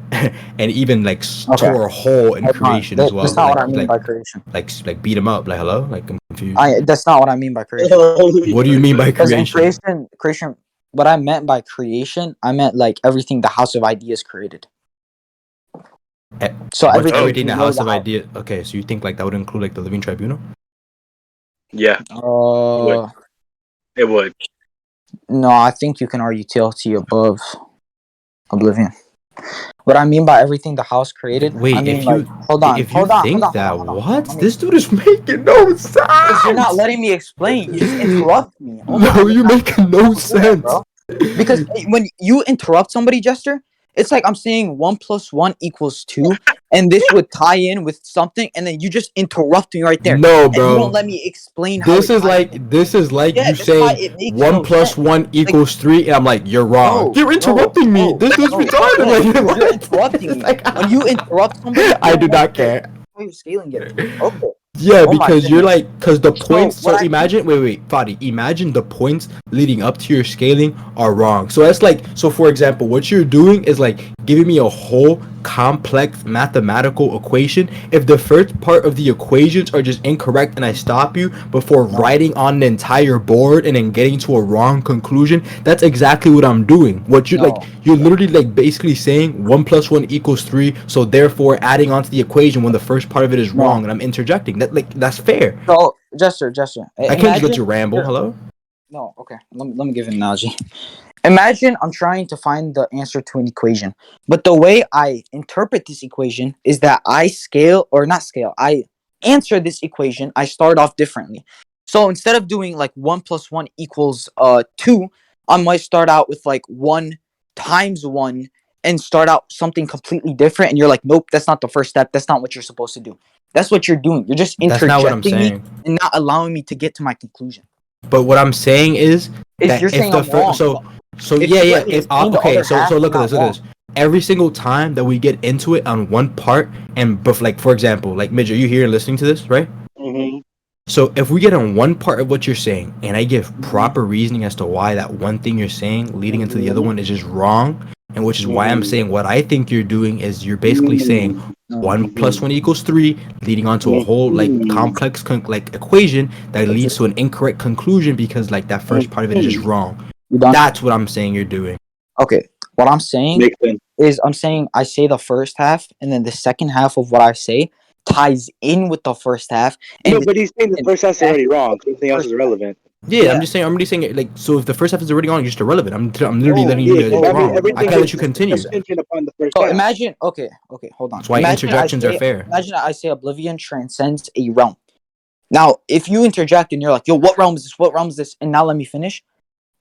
and even like tore a hole in
Hold on.
creation as well.
That's not
like,
what I mean
like,
by creation.
like beat him up. Like hello, like I'm confused.
That's not what I mean by creation.
What do you mean by
Because in
creation?
creation, what I meant by creation, I meant like everything the House of Ideas created. So
What's
everything,
everything the
below
House of Ideas? Okay, so you think like that would include like the Living Tribunal?
Yeah, it would.
No, I think you can argue TLT above Oblivion. What I mean by everything the house created,
Wait,
I mean
if
like,
you
hold on,
think that,
hold on.
what?
Let me-
This dude is making no sense.
Because you're not letting me explain. You just interrupt me. Oh
No,
my
you're
God.
making no
Don't do that,
sense.
bro. Because when you interrupt somebody, Jester, it's like I'm saying 1 + 1 = 2, and this would tie in with something, and then you just interrupt me right there.
No,
And you
bro.
don't let me explain how
This
it
is
ties
like
in.
you
Yeah, that's why
saying
it makes
1
no
+
sense.
1 = 3, and I'm like, you're wrong.
No,
You're interrupting me.
no,
This is
no,
retarded.
no,
Like,
you're
what?
interrupting me.
Like,
When you interrupt somebody,
I
you
do
don't
not
let me
care.
how you're scaling it. Okay.
Yeah,
Oh my
because you're
goodness.
like, because the points. So
what I
imagine, wait, Fadi. Imagine the points leading up to your scaling are wrong. So that's like, so for example, what you're doing is like giving me a whole complex mathematical equation. If the first part of the equations are just incorrect, and I stop you before writing on the entire board and then getting to a wrong conclusion, that's exactly what I'm doing. What you
No.
like, you're literally like basically saying 1 + 1 = 3. So therefore, adding onto the equation when the first part of it is
No.
wrong, and I'm interjecting. That's fair.
So, Jester.
I can't just let you ramble. Hello?
No, okay. Let me give an analogy. Imagine I'm trying to find the answer to an equation, but the way I interpret this equation is that I I answer this equation, I start off differently. So instead of doing like 1 + 1 = 2, I might start out with like 1 × 1 and start out something completely different. And you're like, nope, that's not the first step. That's not what you're supposed to do. That's what you're doing. You're just
That's not what I'm
interjecting me
saying.
and not allowing me to get to my conclusion.
But what I'm saying is
If
that
you're saying I'm wrong,
so
if
yeah,
you
yeah.
let me
If
explain the
okay,
other half,
so look at
I'm
this. Look at
not
this. Every single time that we get into it on one part, and but like for example, like Midge, are you here listening to this, right?
Mm-hmm.
So if we get on one part of what you're saying, and I give proper reasoning as to why that one thing you're saying leading into the other one is just wrong, and which is why I'm saying what I think you're doing is you're basically saying 1 + 1 = 3, leading on to a whole like complex like equation that leads to an incorrect conclusion because like that first part of it is just wrong.
You done?
That's what I'm saying you're doing.
Okay. What I'm saying
Makes sense.
is I say the first half, and then the second half of what I say ties in with the first half. And
No, but he's saying the first half's already wrong. Everything else is irrelevant.
Yeah,
Yeah.
I'm already saying it. Like, so if the first half is already on, you're just irrelevant. I'm literally letting you
Yeah,
know
because
it's wrong. I
everything
can't let
is
you continue.
contingent upon the first
so
half.
imagine, okay, hold on.
That's why
Imagine
interjections are fair.
Imagine I say Oblivion transcends a realm. Now, if you interject and you're like, yo, what realm is this? What realm is this? And now let me finish.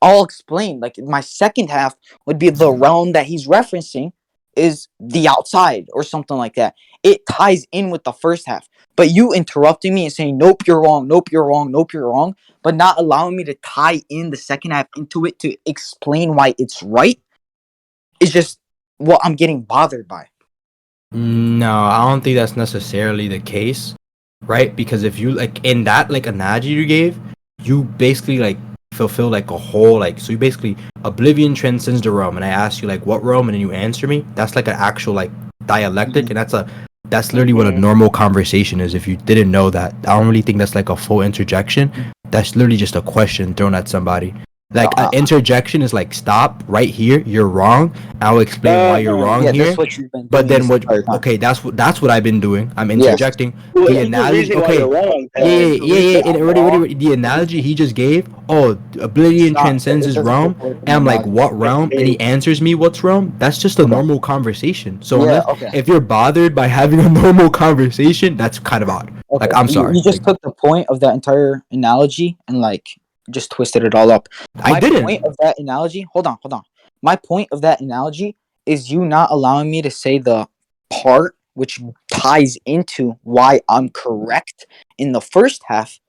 I'll explain. Like, my second half would be the realm that he's referencing is the outside or something like that. It ties in with the first half. But you interrupting me and saying, nope, you're wrong, nope, you're wrong, nope, you're wrong, but not allowing me to tie in the second half into it to explain why it's right is just what I'm getting bothered by.
No, I don't think that's necessarily the case, right? Because if you like in that like analogy you gave, you basically like fulfill like a whole like so you basically Oblivion transcends the realm, and I ask you like what realm, and then you answer me. That's like an actual like dialectic, and that's literally what a normal conversation is. If you didn't know that, I don't really think that's like a full interjection. That's literally just a question thrown at somebody. Like an interjection is like stop right here. You're wrong. I'll explain why you're wrong
Yeah,
here.
that's what you've been
But
doing
then
this
what?
entire time.
Okay, that's what I've been doing. I'm interjecting.
Well,
The
if you're
analogy.
reasoning why
Okay.
you're wrong,
Yeah. And already, the analogy he just gave. Oh, Oblivion transcends his realm. And I'm like, what realm? And he answers me, what's realm? That's just a normal conversation. So
Yeah,
unless, if you're bothered by having a normal conversation, that's kind of odd.
Okay.
Like, I'm sorry.
You just took the point of that entire analogy and like just twisted it all up.
I didn't.
My point of that analogy, hold on. My point of that analogy is you not allowing me to say the part which ties into why I'm correct in the first half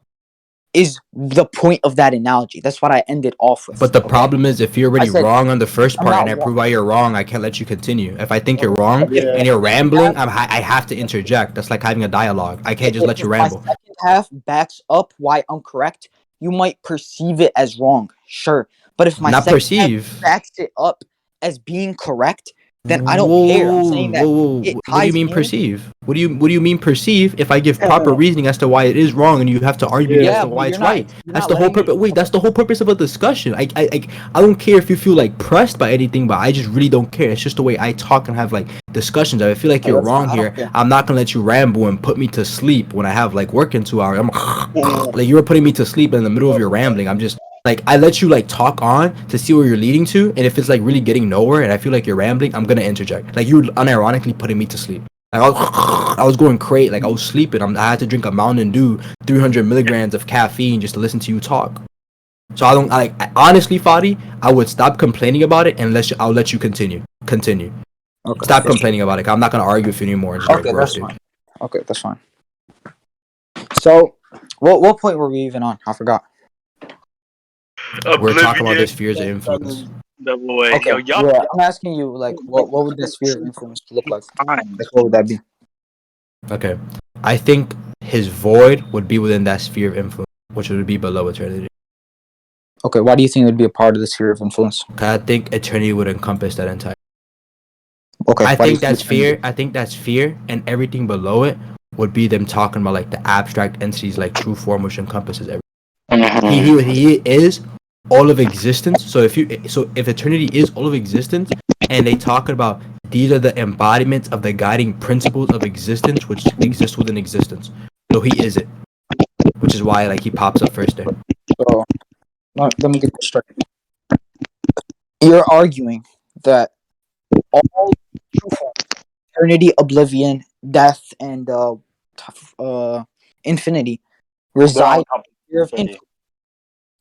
is the point of that analogy. That's what I ended off with.
But the problem is, if you're already
I said,
wrong on the first
I'm
part
not
and I
wrong.
prove why you're wrong, I can't let you continue. If I think you're wrong
Yeah.
and you're rambling, I have to interject. That's like having a dialogue. I can't just let you ramble.
My second half backs up why I'm correct. You might perceive it as wrong, sure. But if my
Not
second
perceive.
half backs it up as being correct, then I don't care. I'm saying that it
What do you
ties
mean
in.
perceive? What do you mean perceive if I give proper reasoning as to why it is wrong and you have to argue as
Yeah,
to
but
why
you're
it's
not-
right?
you're
That's
not
the whole
letting me-
purpose. Wait, that's the whole purpose of a discussion. I don't care if you feel like pressed by anything, but I just really don't care. It's just the way I talk and have like discussions. I feel like you're
that's fine,
wrong
I don't
here.
care.
I'm not gonna let you ramble and put me to sleep when I have like work in 2 hours. I'm like you were putting me to sleep in the middle of your rambling. I'm just like I let you like talk on to see where you're leading to, and if it's like really getting nowhere and I feel like you're rambling, I'm gonna interject. Like you were unironically putting me to sleep. Like I was going crazy. Like I was sleeping. I had to drink a Mountain Dew, 300 milligrams of caffeine just to listen to you talk. So honestly, Fadi, I would stop complaining about it and I'll let you continue.
Okay.
Stop complaining about it. I'm not gonna argue with you anymore. Just
Okay, that's fine. Okay, that's fine. So, what point were we even on? I forgot.
We're talking about the spheres of influence.
Double way.
Okay,
Yo, y'all.
yeah, I'm asking you, like, what would the sphere of influence look like? Like, what would that be?
Okay, I think his void would be within that sphere of influence, which would be below eternity.
Okay, why do you think it would be a part of the sphere of influence?
I think eternity would encompass that entire.
Okay,
I
why do you
think that's
eternity-
fear. I think that's fear, and everything below it would be them talking about like the abstract entities, like true form, which encompasses everything. He is all of existence. So if eternity is all of existence, and they talk about these are the embodiments of the guiding principles of existence, which exist within existence. So he is it, which is why like he pops up first there.
So, let me get this straight. You're arguing that all true forms, eternity, oblivion, death, and infinity reside in the sphere of influence.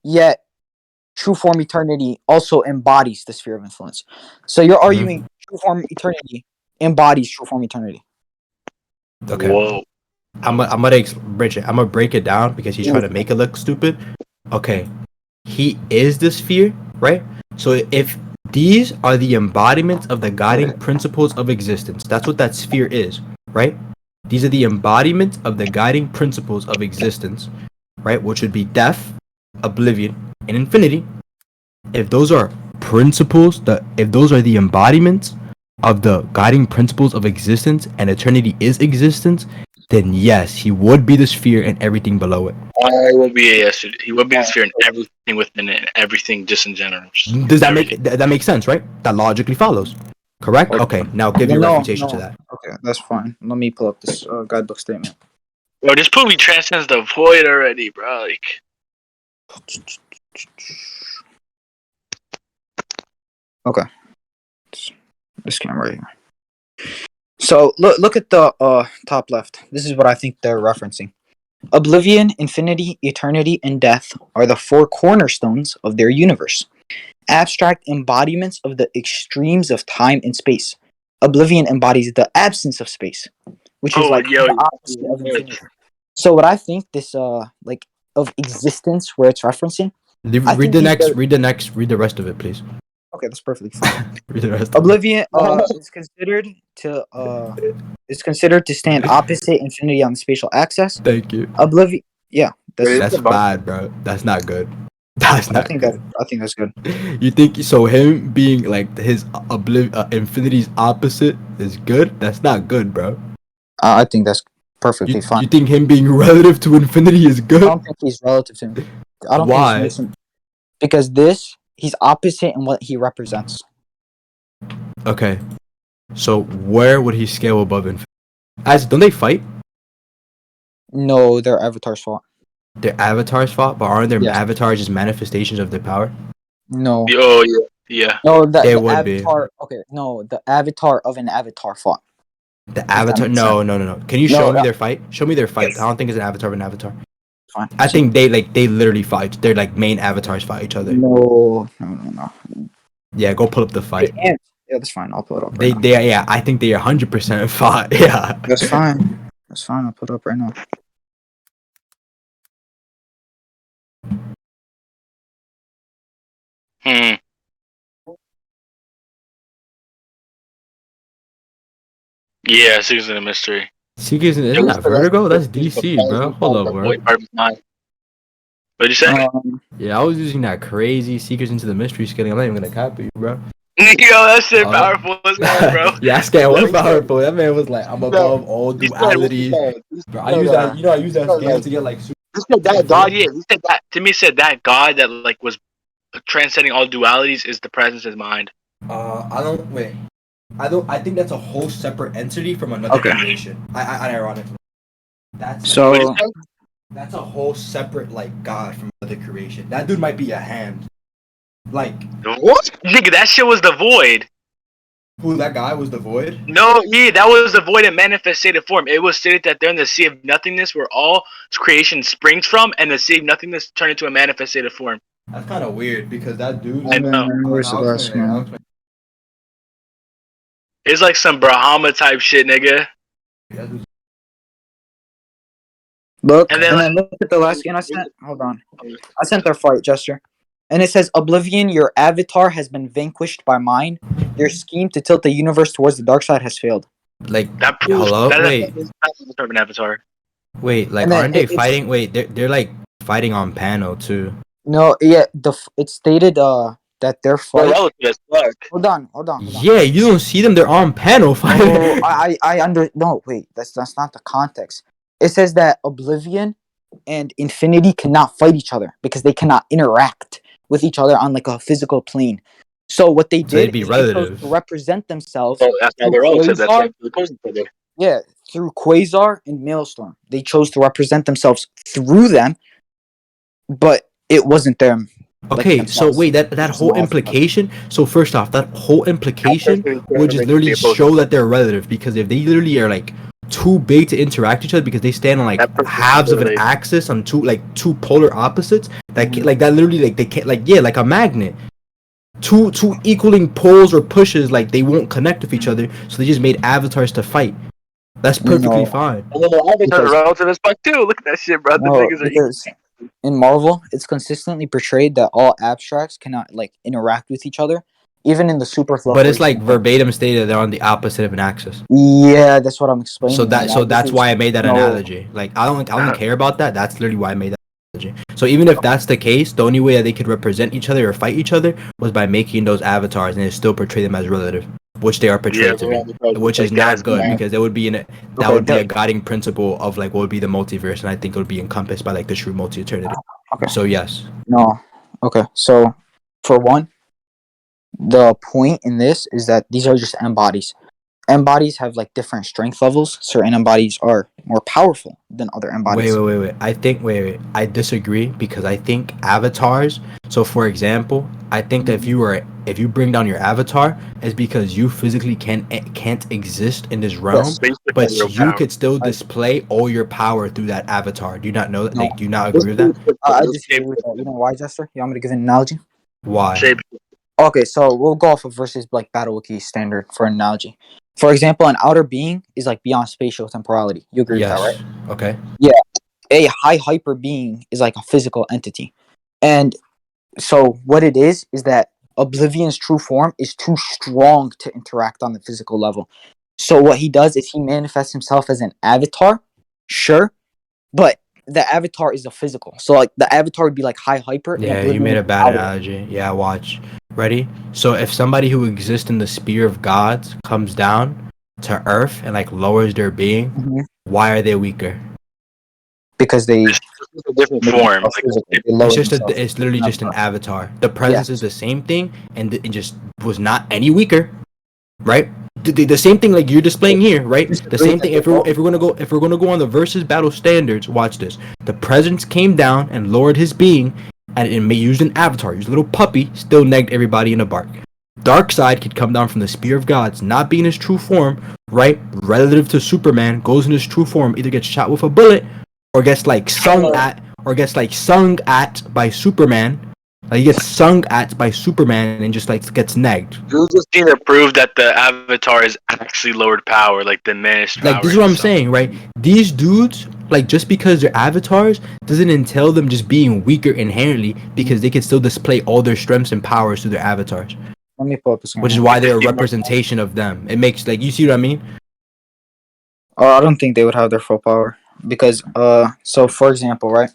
Yet, true form eternity also embodies the sphere of influence. So you're arguing true form eternity embodies true form eternity.
Okay.
Whoa.
I'm gonna break it down because he's trying to make it look stupid. Okay, he is the sphere, right? So if these are the embodiments of the guiding principles of existence, that's what that sphere is, right? These are the embodiments of the guiding principles of existence, right? Which would be death, oblivion, and infinity. If those are principles, if those are the embodiments of the guiding principles of existence and eternity is existence, then yes, he would be the sphere and everything below it.
I will be a He will be the sphere and everything within it, and everything just in general.
Does that make sense, right? That logically follows. Correct? Okay, now give your refutation to
no.
that.
Okay, that's fine. Let me pull up this guidebook statement.
Bro, this movie transcends the void already, bro. Like,
Okay, this camera right here. So look at the top left. This is what I think they're referencing. Oblivion, infinity, eternity, and death are the four cornerstones of their universe. Abstract embodiments of the extremes of time and space. Oblivion embodies the absence of space, which is like the opposite of infinity. So what I think this like of existence where it's referencing.
Read the rest of it, please.
Okay, that's perfectly fine.
Read the rest.
Oblivion is considered to stand opposite infinity on the spatial axis.
Thank you.
Oblivion, yeah,
That's bad, bro. That's not good. That's not.
I think that's good.
You think so? Him being like his infinity's opposite is good. That's not good, bro.
I think that's perfectly fine.
You think him being relative to infinity is good?
I don't think he's relative to him. I don't
Why?
think he's because he's opposite in what he represents.
Okay. So where would he scale above infinity? Don't they fight?
No, their avatars fought.
Their avatars fought, but aren't their
Yes.
avatars just manifestations of their power?
No.
oh yeah.
No,
They
the
would be.
avatar. Okay, no, the avatar of an avatar fought.
The avatar?
makes
No. Can you show
No,
me their fight? Show me their fight.
Yes.
I don't think it's an avatar of an avatar.
Fine.
I think they literally fight. Their like main avatars fight each other.
No.
Yeah, go pull up the fight.
Yeah, that's fine. I'll put it up.
They yeah, I think they 100% fought. Yeah.
That's fine. That's fine. I'll put it up right now.
Yeah, Seekers in a Mystery.
Seekers isn't that Vertigo? That's DC, bro. Hold up, bro.
What'd you say?
Yeah, I was using that crazy Seekers into the Mystery scaling. I'm not even gonna copy you, bro.
Yo, that shit powerful as hell, bro.
Yeah, Scan was powerful. That man was like, I'm above all dualities. Bro, I use that. You know, I use that scan to get like.
He said that God, yeah. He said that to me. Said that God that like was transcending all dualities is the presence of mind.
I don't wait. I think that's a whole separate entity from another creation. I ironically. That's
So
that's a whole separate like God from another creation. That dude might be a hand. Like
what? Nigga, that shit was the void.
who that guy was the void?
No, yeah, that was the void in manifested form. It was stated that they're in the sea of nothingness where all creation springs from, and the sea of nothingness turned into a manifested form.
That's kind of weird because that dude.
I know.
Where's the last one?
It's like some Brahma type shit, nigga.
Look,
And
and
then,
then look at the last scan I sent. Hold on. I sent their fight gesture. And it says, Oblivion, your avatar has been vanquished by mine. Your scheme to tilt the universe towards the dark side has failed.
Like
that proves
hello?
that
Wait.
that's an avatar.
Wait, like
And then
aren't they
it's-
fighting? Wait, they're like fighting on panel too.
No, yeah, it stated that their fight.
Relative as fuck.
Hold on.
Yeah, you don't see them. They're on panel fighting.
No, no, wait, that's not the context. It says that Oblivion and Infinity cannot fight each other because they cannot interact with each other on like a physical plane. So what they
So they'd
did
be
is they chose
relative.
to represent themselves.
So that's how they're all said
Quasar,
that's opposing each other.
yeah, through Quasar and Maelstrom. They chose to represent themselves through them, but it wasn't them.
Okay,
like
so
themselves.
wait, that whole implication. So first off, that whole implication would just literally show that they're relative because if they literally are like too big to interact with each other because they stand on like halves of an axis on two polar opposites that like that literally like they can't like a magnet. Two equaling poles or pushes like they won't connect with each other, so they just made avatars to fight. That's perfectly fine.
And then the avatars are relative as fuck too. Look at that shit, bro. The niggas are
because in Marvel, it's consistently portrayed that all abstracts cannot like interact with each other, even in the super flow.
But it's like verbatim stated they're on the opposite of an axis.
Yeah, that's what I'm explaining.
So that's why I made that
No.
analogy. Like I don't care about that. That's literally why I made that analogy. So even if that's the case, the only way that they could represent each other or fight each other was by making those avatars and they still portray them as relative, which they are portrayed to be, which is not good because it would be would be a guiding principle of like what would be the multiverse, and I think it would be encompassed by like the true multi-eternity.
Okay.
So yes.
No. Okay. So for one, The point in this is that these are just M bodies. M bodies have like different strength levels. Certain M bodies are more powerful than other M bodies.
Wait. I disagree because I think avatars. So, for example, I think that if you bring down your avatar, it's because you physically can't exist in this realm,
Yes.
Basically,
but
zero
you
power.
could still display all your power through that avatar. Do you not know that?
No.
Like, do you not agree with that?
I disagree with that. You know why, Jester? You want me to give an analogy?
Why?
Shape.
Okay, so we'll go off of versus like Battle Wiki standard for an analogy. For example, an outer being is like beyond spatial temporality. You agree with that, right?
Okay.
A high hyper being is like a physical entity. And so what it is that Oblivion's true form is too strong to interact on the physical level. So what he does is he manifests himself as an avatar, sure, but the avatar is a physical. So like the avatar would be like high hyper. And
Yeah, you
Oblivion
made a
would be
bad
outer.
analogy. Yeah, watch. Ready? So if somebody who exists in the sphere of gods comes down to Earth and like lowers their being,
Mhm.
why are they weaker?
Because they
It's a different form. Like,
They lower
It's just
themselves.
it's literally just an avatar. The presence is the same thing, and it just was not any weaker, right? The same thing like you're displaying here, right? The same thing. If we're gonna go on the versus battle standards, watch this. The presence came down and lowered his being, and it used an avatar, used a little puppy, still negged everybody in a bark. Dark side could come down from the spear of gods, not being his true form, right? Relative to Superman, goes in his true form, either gets shot with a bullet or gets like sung at by Superman. Like he gets sung at by Superman and just like gets negged.
you just need to prove that the avatar is actually lowered power, like diminished power.
Like this is what I'm saying, right? These dudes, like just because they're avatars, doesn't entail them just being weaker inherently because they can still display all their strengths and powers through their avatars.
Let me pull up this.
Which is why they're a representation of them. It makes like you see what I mean?
I don't think they would have their full power because so for example, right?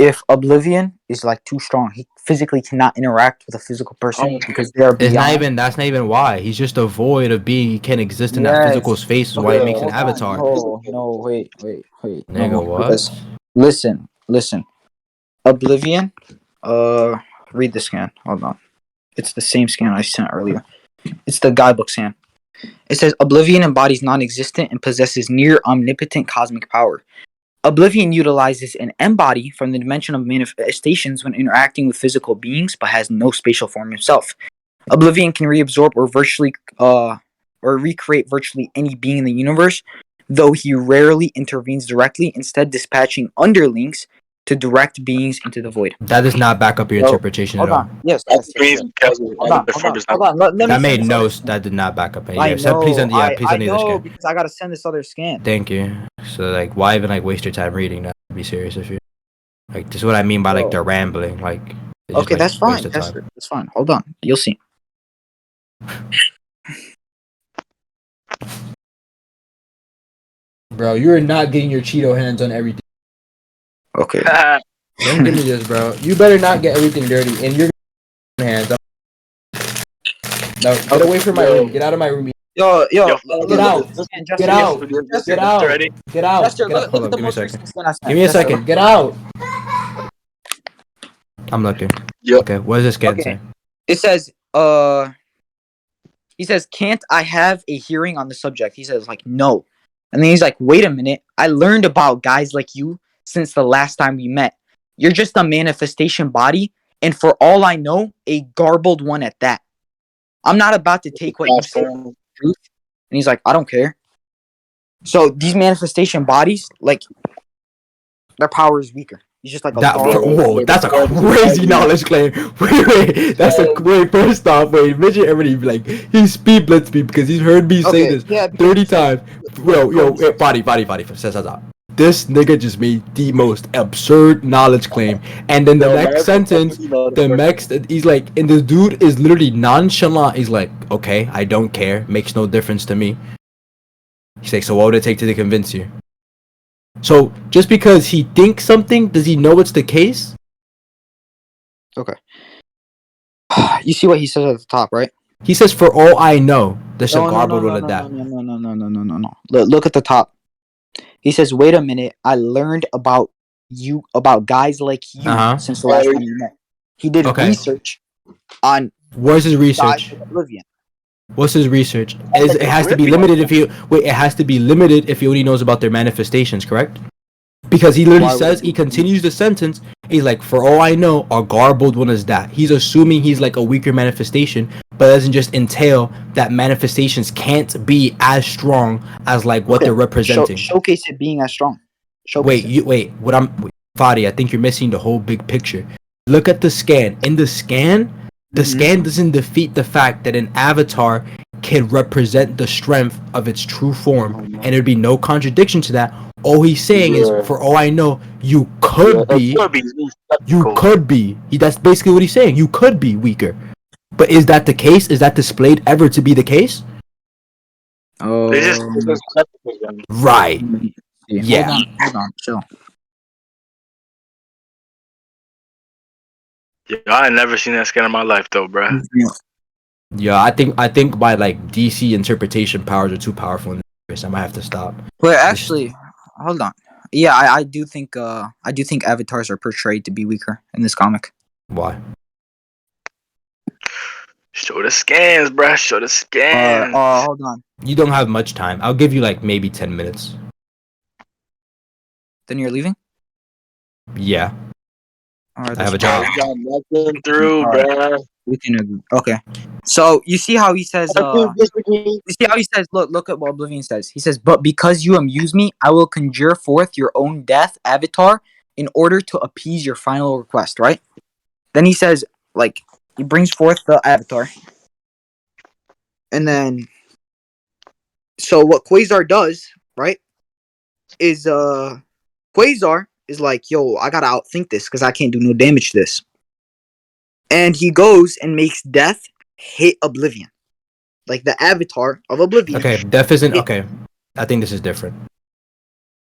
If Oblivion is like too strong, he physically cannot interact with a physical person because they are beyond.
That's not even why. He's just a void of being. He can't exist in that physical space. Is why he makes an avatar.
No, wait.
Nigga,
No,
what?
because listen. Oblivion. Read the scan. Hold on. It's the same scan I sent earlier. It's the guidebook scan. It says Oblivion embodies non-existent and possesses near omnipotent cosmic power. Oblivion utilizes an M-body from the dimension of manifestations when interacting with physical beings, but has no spatial form himself. Oblivion can reabsorb or recreate virtually any being in the universe, though he rarely intervenes directly, instead dispatching underlings to direct beings into the void.
That does not back up your interpretation at
Hold
all.
on. Yes.
Because
Hold on. Let me
That made
finish
no.
this.
That did not back up.
I
Yeah,
know.
please send. Yeah, please
I
send the other
know
scan.
because I gotta send this other scan.
Thank you. So like, why even like waste your time reading that? Be serious if you like. This is what I mean by like the rambling. Like. It's just,
Okay,
like,
that's fine.
waste of time.
That's fine. Hold on. You'll see.
Bro, you are not getting your Cheeto hands on everything.
Okay.
Don't give me this, bro. You better not get everything dirty in your hands. No, get away from my room. Get out of my room.
Yo,
Get out. Get out. Get out.
Ready?
Get out.
Jester,
Get out.
look
Hold
at
up,
the
give me a
most
second.
recent scan I sent.
Give me a
Jester,
second. Get out. I'm looking.
Yep.
Okay, what does this scan
Okay.
say?
It says, he says, can't I have a hearing on the subject? He says, like, no. And then he's like, wait a minute. I learned about guys like you since the last time we met. You're just a manifestation body, and for all I know, a garbled one at that. I'm not about to take what you say as truth. And he's like, I don't care. So these manifestation bodies, like, their power is weaker. He's just like a
Whoa, that's a crazy knowledge claim. Wait, that's a wait. First off, wait, Midget already like he speed blitzed me because he's heard me say this 30 times. Yo, body. Stop. This nigga just made the most absurd knowledge claim, and then the next sentence, he's like, and the dude is literally nonchalant. He's like, okay, I don't care, makes no difference to me. He's like, so what would it take to convince you? So just because he thinks something, does he know it's the case?
Okay. You see what he says at the top, right?
He says, "For all I know, there's a
No.
garbled one at that."
No. Look at the top. He says, "Wait a minute. I learned about guys like you since the last time we met." He did research on
Where's his
dies
research?
with oblivion.
What's his research? It has to be limited if he wait. It has to be limited if he only knows about their manifestations, correct? Because he literally
Why would
says,
it
he
be?
continues the sentence. He's like, for all I know, a garbled one is that. He's assuming he's like a weaker manifestation, but it doesn't just entail that manifestations can't be as strong as like what they're representing.
Showcase it being as strong. Showcase it.
Wait. Fadi, I think you're missing the whole big picture. Look at the scan. In the scan, the scan doesn't defeat the fact that an avatar can represent the strength of its true form, and there'd be no contradiction to that. All he's saying is, for all I know, you could be. That's basically what he's saying. You could be weaker. But is that the case? Is that displayed ever to be the case?
Oh,
Right. Yeah.
Hold on. Chill.
Yeah, I ain't never seen that scan in my life though, bro.
Yeah, I think my like DC interpretation powers are too powerful in this. I might have to stop.
Wait, actually, hold on. Yeah, I do think avatars are portrayed to be weaker in this comic.
Why?
Show the scans, bro. Show the scans.
Hold on.
You don't have much time. I'll give you like maybe 10 minutes.
Then you're leaving?
Yeah.
Alright,
I have a
that's
job.
fine.
Got nothing through,
Alright.
bro.
We can agree. Okay. So you see how he says look at what Oblivion says. He says, "But because you amuse me, I will conjure forth your own death avatar in order to appease your final request," right? Then he says, like, he brings forth the avatar. And then so what Quasar does, right, is Quasar is like, "Yo, I gotta outthink this because I can't do no damage to this." And he goes and makes Death hit Oblivion. Like the avatar of Oblivion.
Okay, Death isn't okay. I think this is different.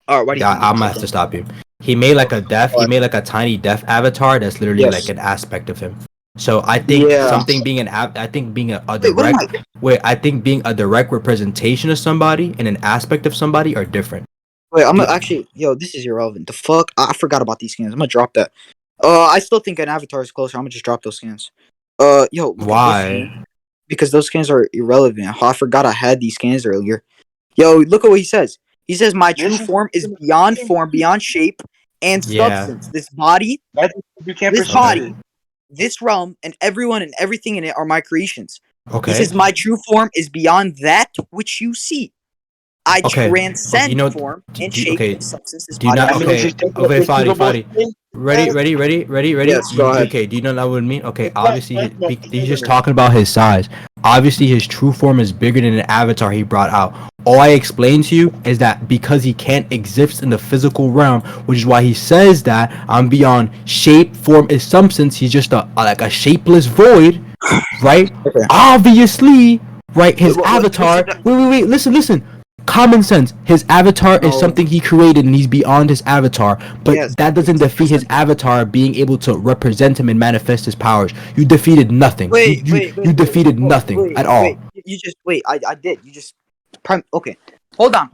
Alright, why do you
Yeah,
think
I'm gonna have to stop you. He made like a Death. He made like a tiny Death avatar that's literally
Yes.
like an aspect of him. So I think something being an I think being a direct I think being a direct representation of somebody and an aspect of somebody are different.
Wait, I'm gonna actually, this is irrelevant. The fuck? I forgot about these scans. I'm gonna drop that. I still think an avatar is closer. I'm gonna just drop those scans. Look at this
Why?
scan. Because those scans are irrelevant. I forgot I had these scans earlier. Yo, look at what he says. He says, "My true form is beyond form, beyond shape and substance. This body, this body, this realm, and everyone and everything in it are my creations."
Okay.
He says, "My true form is beyond that which you see. I transcend form and shape and substance."
Do you not? Okay, Fadi. Ready?
Yes, go ahead.
Okay, do you know what that would mean? Okay, obviously he's just talking about his size. Obviously, his true form is bigger than an avatar he brought out. All I explained to you is that because he can't exist in the physical realm, which is why he says that I'm beyond shape, form, and substance. He's just like a shapeless void, right?
Okay.
Obviously, right? His avatar. Wait. Listen. Common sense. His avatar is something he created and he's beyond his avatar. But that doesn't defeat his avatar being able to represent him and manifest his powers. You defeated nothing. You defeated nothing at all.
You just wait. I did. You just okay. Hold on.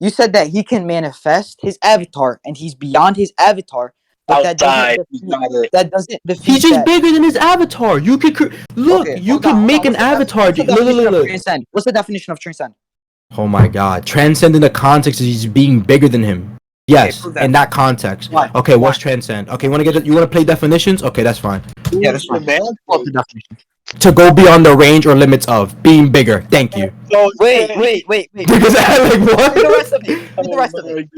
You said that he can manifest his avatar and he's beyond his avatar. But that doesn't defeat.
He's just bigger than his avatar. You could you can make an avatar. Look.
What's the definition of transcend?
Oh my god. Transcend in the context is he's being bigger than him. Yes, in that context.
Why?
Okay, what's transcend? Okay, you wanna play definitions? Okay, that's fine.
Yeah, that's fine. What's the definition?
To go beyond the range or limits of being bigger. Thank you.
Wait.
Because like what?
Read the rest of it.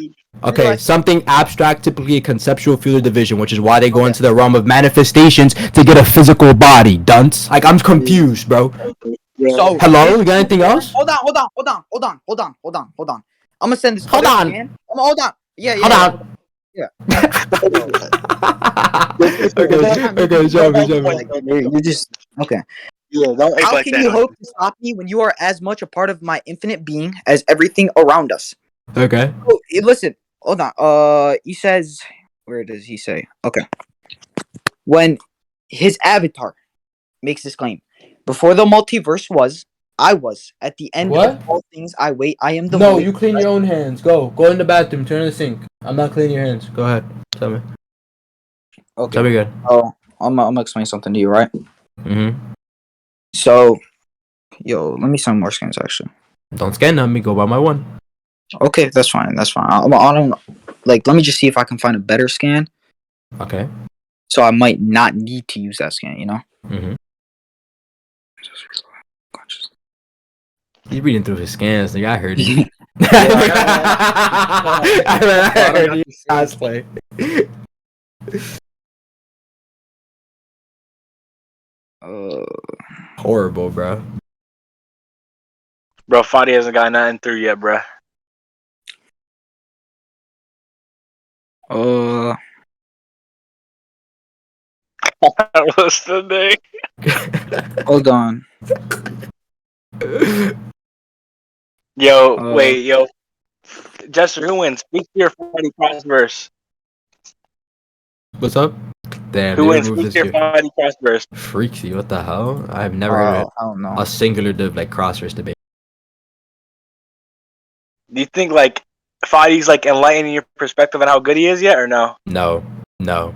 Okay, something abstract, typically a conceptual field of division, which is why they go into the realm of manifestations to get a physical body, dunce. Like, I'm confused, bro.
So,
hello, you got anything else?
Hold on. I'm gonna send this.
Hold on.
Hold on. Yeah.
Hold on.
Yeah.
Okay, show me.
You just okay.
Yeah, don't act
How
like
can
that.
you hope to stop me when you are as much a part of my infinite being as everything around us?
Okay.
Oh, listen, hold on. He says, where does he say? Okay. When his avatar makes this claim, before the multiverse was, I was. At the end of all things, I wait. I am the
No,
void.
you clean your own hands. Go in the bathroom. Turn on the sink. I'm not cleaning your hands. Go ahead. Tell me.
Okay.
Tell me good.
Oh, I'm gonna explain something to you, right?
Mm-hmm.
So, yo, let me send more skins actually.
Don't scan on me. Go by my one.
Okay, that's fine. That's fine. I don't like. Let me just see if I can find a better scan.
Okay.
So I might not need to use that scan. You know.
Mm-hmm. He's reading through his scans. Nigga, I heard it. I heard you. Cosplay. Horrible, bro.
Bro, Fadi hasn't got nothing through yet, bro. What's the name?
Hold on.
Yo, wait, yo. Jester, who wins? Speak to your Fadi crossverse.
What's up? Damn,
Who
they
wins?
removed
Speak
this
to your
dude.
Fadi crossverse.
Freaksy, what the hell? I've never heard of
I don't know.
a singular like crossverse debate.
Do you think like Fadi's like enlightening your perspective on how good he is yet, or no?
No. No.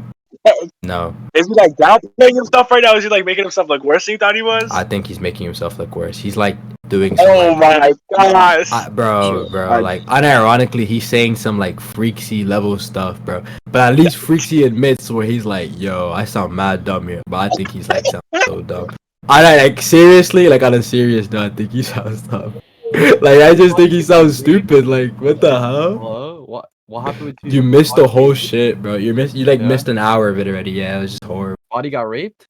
Is he like downplaying himself right now? Is he like making himself look worse than he thought he was?
I think he's making himself look worse. He's like doing some
Oh
like,
my gosh.
bro, like unironically he's saying some like freaksy level stuff, bro. But at least freaksy admits where he's like, yo, I sound mad dumb here. But I think he's like sound so dumb. I like seriously, like on a serious note, I think he sounds dumb. Like I just think he sounds stupid. Like what the hell?
Hello? What happened with you?
You missed the whole shit, bro. You
Yeah?
missed an hour of it already. Yeah, it was just horrible.
Body got raped?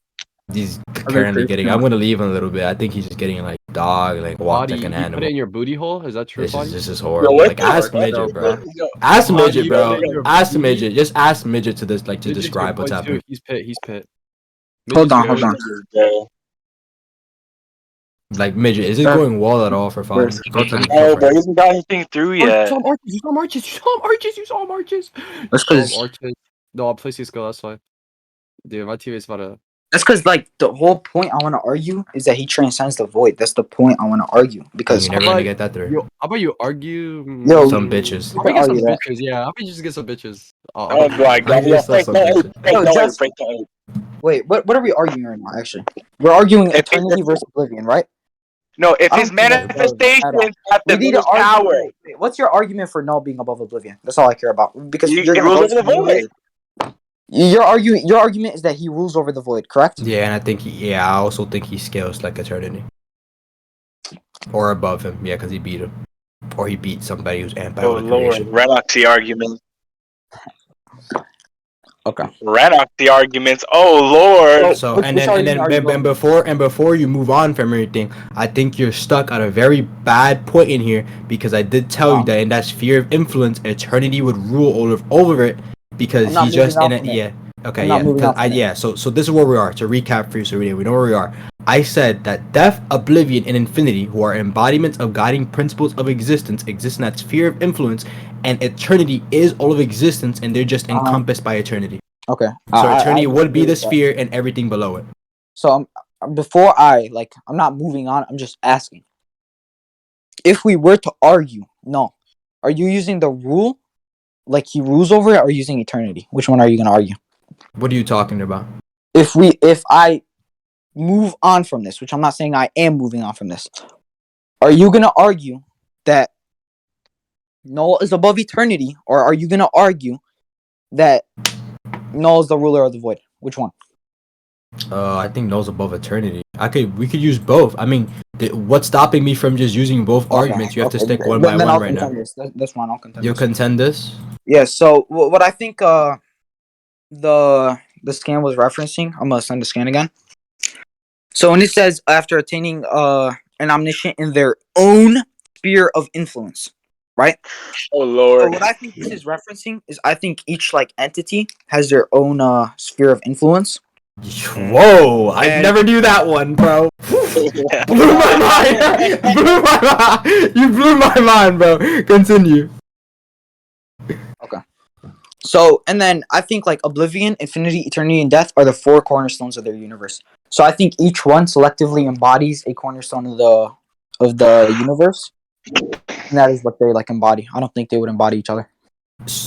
He's currently getting. I'm gonna leave in a little bit. I think he's just getting like dog, like walked
Body,
like an
you put
animal.
it in your booty hole? Is that true, Body?
This is horrible.
what
Like
the
ask
fuck?
midget, bro.
Yo,
Ask
Body,
midget,
you
bro.
put it in your
Ask
booty?
midget. Just ask midget to this, like to
Midget's
describe what's
2.2.
happening.
He's pit.
Hold on,
Midget's
hold
very-
on.
Like midget, is it going well at all for Fadi? Go to the
Oh,
go
bro,
for
he
it.
hasn't got anything through yet.
You saw Marches. You saw Marches.
That's because
No, I'll place these skill. That's fine. Dude, my teammate's about to.
that's because like the whole point I want to argue is that he transcends the void. That's the point I want to argue because
You're never gonna get that through.
Yo, how about you argue?
Yo,
Some bitches.
How about you get some
argue that.
bitches? Yeah, how about you just get some bitches?
Oh my god,
I
yo,
just saw
Frank,
some
no,
bitches.
Frank,
Yo,
no,
just-
Frank, no.
Wait, what are we arguing right now? Actually, we're arguing
If
eternity versus oblivion, right?
No, if
I
his
don't think that's relevant at all.
manifestations have
We
the
need to
most
argue.
power,
Wait, what's your argument for null being above oblivion? That's all I care about. Because
he
you're gonna
rules
go
over the void.
Your argument is that he rules over the void, correct?
Yeah, and I think I also think he scales like eternity. Or above him, yeah, because he beat him. Or he beat somebody who's amped by
Oh
the
lord,
creation.
Renoxy argument.
Okay.
Renoxy arguments. Oh lord.
So
Which
and
argument are you
then
going
before you move on from everything, I think you're stuck at a very bad point in here because I did tell you that in that sphere of influence, eternity would rule over it because
I'm not
he's just
moving
in
on
it.
from it.
Yeah. Okay.
I'm not
Yeah.
moving on from it.
Yeah. So this is where we are. To recap for you, so we know where we are. I said that death, oblivion, and infinity, who are embodiments of guiding principles of existence, exist in that sphere of influence, and eternity is all of existence, and they're just encompassed by eternity.
Okay.
So eternity
I
would be
agree
the
with that.
sphere and everything below it.
So before I'm not moving on. I'm just asking. If we were to argue, no, are you using the rule, like he rules over it, or using eternity? Which one are you gonna argue?
What are you talking about?
If I move on from this, which I'm not saying I am moving on from this, are you gonna argue that null is above eternity, or are you gonna argue that null is the ruler of the void? Which one?
I think null's above eternity. We could use both. I mean, what's stopping me from just using both arguments? You have to stick one by
Then I'll
one right now.
contend this. That's fine. I'll contend
You'll
this.
contend this?
Yeah. So what I think the scan was referencing, I'm gonna send the scan again. So when it says after attaining an omniscient in their own sphere of influence, right?
Oh
So
lord.
what I think this is referencing is I think each entity has their own sphere of influence.
Whoa! I
And-
never knew that one, bro. Blew my mind. Blew my mind. You blew my mind, bro. Continue.
So and then I think oblivion, infinity, eternity, and death are the four cornerstones of their universe. So I think each one selectively embodies a cornerstone of the universe. And that is what they embody. I don't think they would embody each other.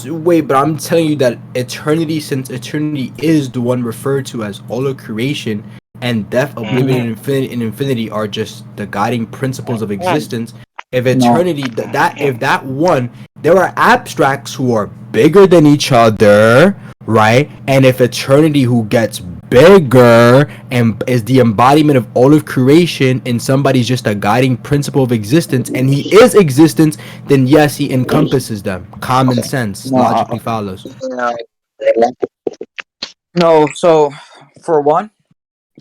Wait, but I'm telling you that eternity, since eternity is the one referred to as all of creation, and death, oblivion, and infinity are just the guiding principles of existence. If eternity, if that one, there are abstracts who are bigger than each other, right? And if eternity, who gets bigger and is the embodiment of all of creation, and somebody's just a guiding principle of existence, and he is existence, then yes, he encompasses them. Common sense
No,
logically follows.
No, so for one,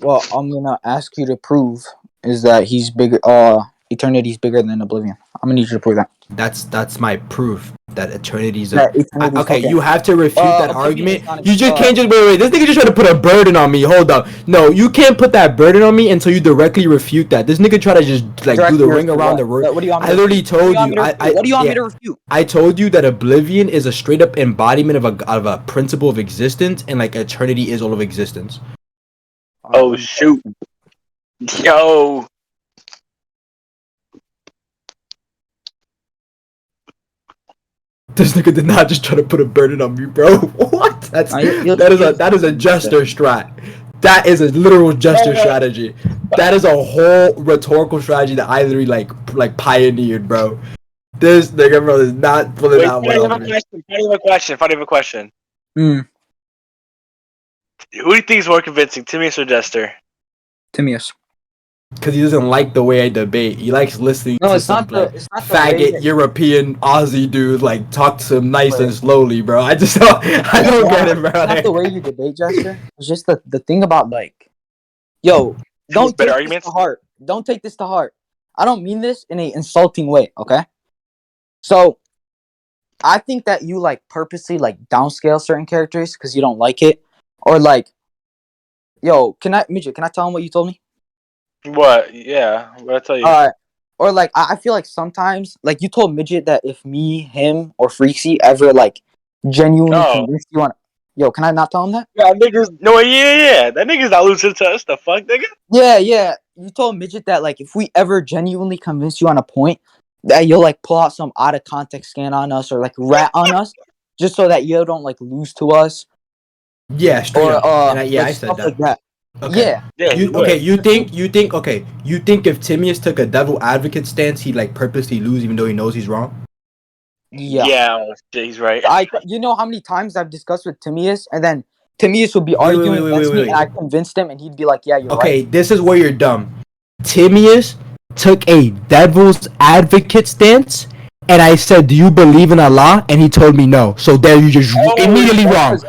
what I'm gonna ask you to prove is that he's bigger. Eternity's bigger than Oblivion. I'm gonna need you to prove that.
That's my proof that eternity's a.
That eternity's
Okay,
okay.
you have to refute that
Oblivion is
argument.
not
You just
a-
can't just wait. This nigga just trying to put a burden on me. Hold up. No, you can't put that burden on me until you directly refute that. This nigga try to just like do the ring around the room.
What do you want me
I
to
literally
refute?
told you.
What do you want me
yeah.
to refute?
I told you that oblivion is a straight up embodiment of a principle of existence, and like eternity is all of existence.
Oh shoot. Yo.
This nigga did not just try to put a burden on me, bro. What? That is a jester strat. That is a literal jester strategy. That is a whole rhetorical strategy that I literally like pioneered, bro. This nigga, bro, is not pulling
Wait,
that one off me.
Funny of a question.
Hmm.
Who do you think is more convincing, Timmy's or Jester?
Timaeus.
Because he doesn't like the way I debate. He likes listening
No,
to
it's
some
not the.
like
It's not the way
faggot
that-
European Aussie dude like talk to him nice and
Wait.
slowly, bro. I just don't get it, bro.
It's not the way you debate, Jester. It's just the thing about like, yo, don't
Better
take
arguments?
this to heart. Don't take this to heart. I don't mean this in a insulting way, okay? So, I think that you like purposely like downscale certain characters because you don't like it, or like, yo, Midget? Can I tell him what you told me?
What? Yeah. What I tell you?
Or like I feel like sometimes like you told Midget that if me, him, or Freaksy ever like genuinely
Oh.
convinced you on, yo, can I not tell him that?
Yeah, niggas. No, yeah. That nigga's not losing to us. The fuck, nigga.
Yeah. You told Midget that like if we ever genuinely convince you on a point, that you'll like pull out some out of context scan on us or like rat on us, just so that you don't like lose to us
Yeah, straight
or
up. And I
like,
said
stuff
that.
like that.
Okay.
Yeah.
You think if Timaeus took a devil advocate stance, he'd like purposely lose even though he knows he's wrong?
Yeah.
He's right.
You know how many times I've discussed with Timaeus, and then Timaeus would be
Wait,
arguing
wait,
against me,
wait.
and I convinced him, and he'd be like, "Yeah, you're
Okay,
right."
this is where you're dumb. Timaeus took a devil's advocate stance, and I said, "Do you believe in Allah?" And he told me no. So there you just immediately wrong.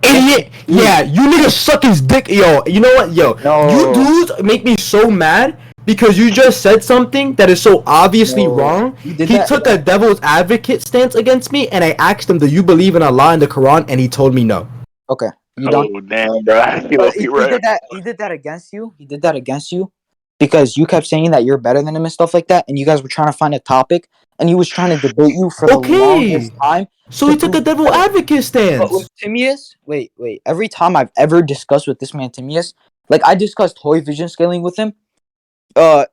Idiot! Yeah, you niggas suck his dick, yo. You know what, yo?
No.
You dudes make me so mad because you just said something that is so obviously
No.
wrong.
You
He
did that-
took a devil's advocate stance against me, and I asked him, "Do you believe in Allah and the Quran?" And he told me no.
Okay, you don't.
Oh damn, bro. I feel like
He
you're right.
did that. He did that against you. He did that against you because you kept saying that you're better than him and stuff like that, and you guys were trying to find a topic, and he was trying to debate you for the longest time.
So he took a devil advocate
But
stance.
with Timaeus, wait. Every time I've ever discussed with this man Timaeus, like I discussed Hoy vision scaling with him,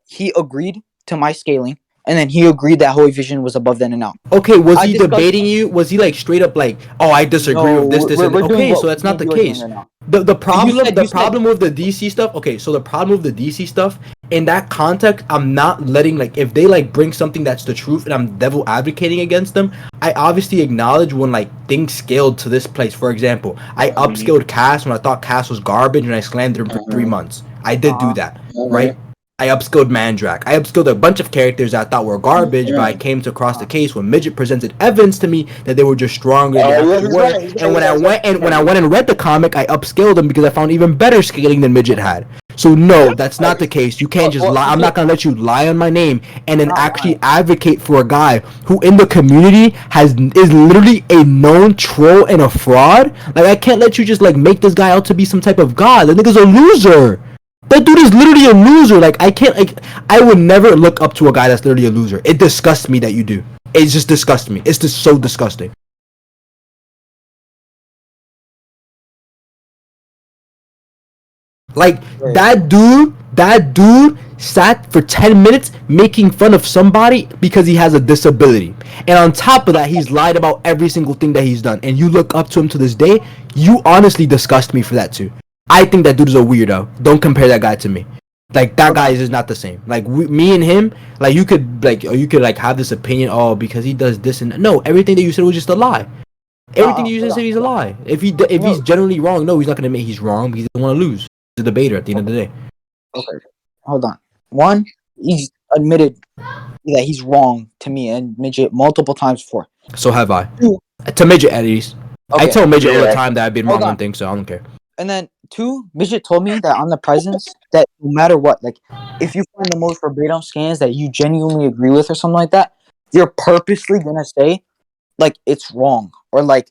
he agreed to my scaling, and then he agreed that Hoy vision was above then and now.
Okay, was
I
he
discussed-
debating you? Was he like straight up like, "Oh, I disagree with this, and
we're doing
okay"?
what-
So that's not the
what you're
case.
doing right now.
The problem
You said-
problem with the DC stuff. Okay, so the problem with the DC stuff in that context, I'm not letting like if they like bring something that's the truth and I'm devil advocating against them. I obviously acknowledge when like things scaled to this place. For example, I upscaled Cass when I thought Cass was garbage and I slandered him for 3 months. I did do that, right? I upskilled Mandrak. I upskilled a bunch of characters that I thought were garbage, but I came to across the case when Midget presented evidence to me that they were just stronger than they actually were. And when I went and read the comic, I upskilled them because I found even better scaling than Midget had. So no, that's not the case. You can't just lie. I'm not gonna let you lie on my name and then actually advocate for a guy who in the community is literally a known troll and a fraud. Like I can't let you just like make this guy out to be some type of god. That nigga's a loser. That dude is literally a loser. Like I can't like I would never look up to a guy that's literally a loser. It disgusts me that you do. It just disgusts me. It's just so disgusting. Like that dude That dude sat for 10 minutes making fun of somebody because he has a disability. And on top of that, he's lied about every single thing that he's done. And you look up to him to this day, you honestly disgust me for that too. I think that dude is a weirdo. Don't compare that guy to me. Like, that guy is just not the same. Like, me and him, like, you could have this opinion, oh, because he does this and no, everything that you said was just a lie. Everything you just said he's a lie. If he's generally wrong, no, he's not gonna admit he's wrong because he doesn't want to lose. He's a debater at the end of the day.
Okay, hold on. One, he's admitted that he's wrong to me and Midget multiple times before.
So have I.
Two.
To Midget at least.
Okay.
I tell Midget all the time that I've been wrong on things, so I don't care.
And then two, Midget told me that on the presents that no matter what, like if you find the most verbatim scans that you genuinely agree with or something like that, you're purposely gonna say like it's wrong or like.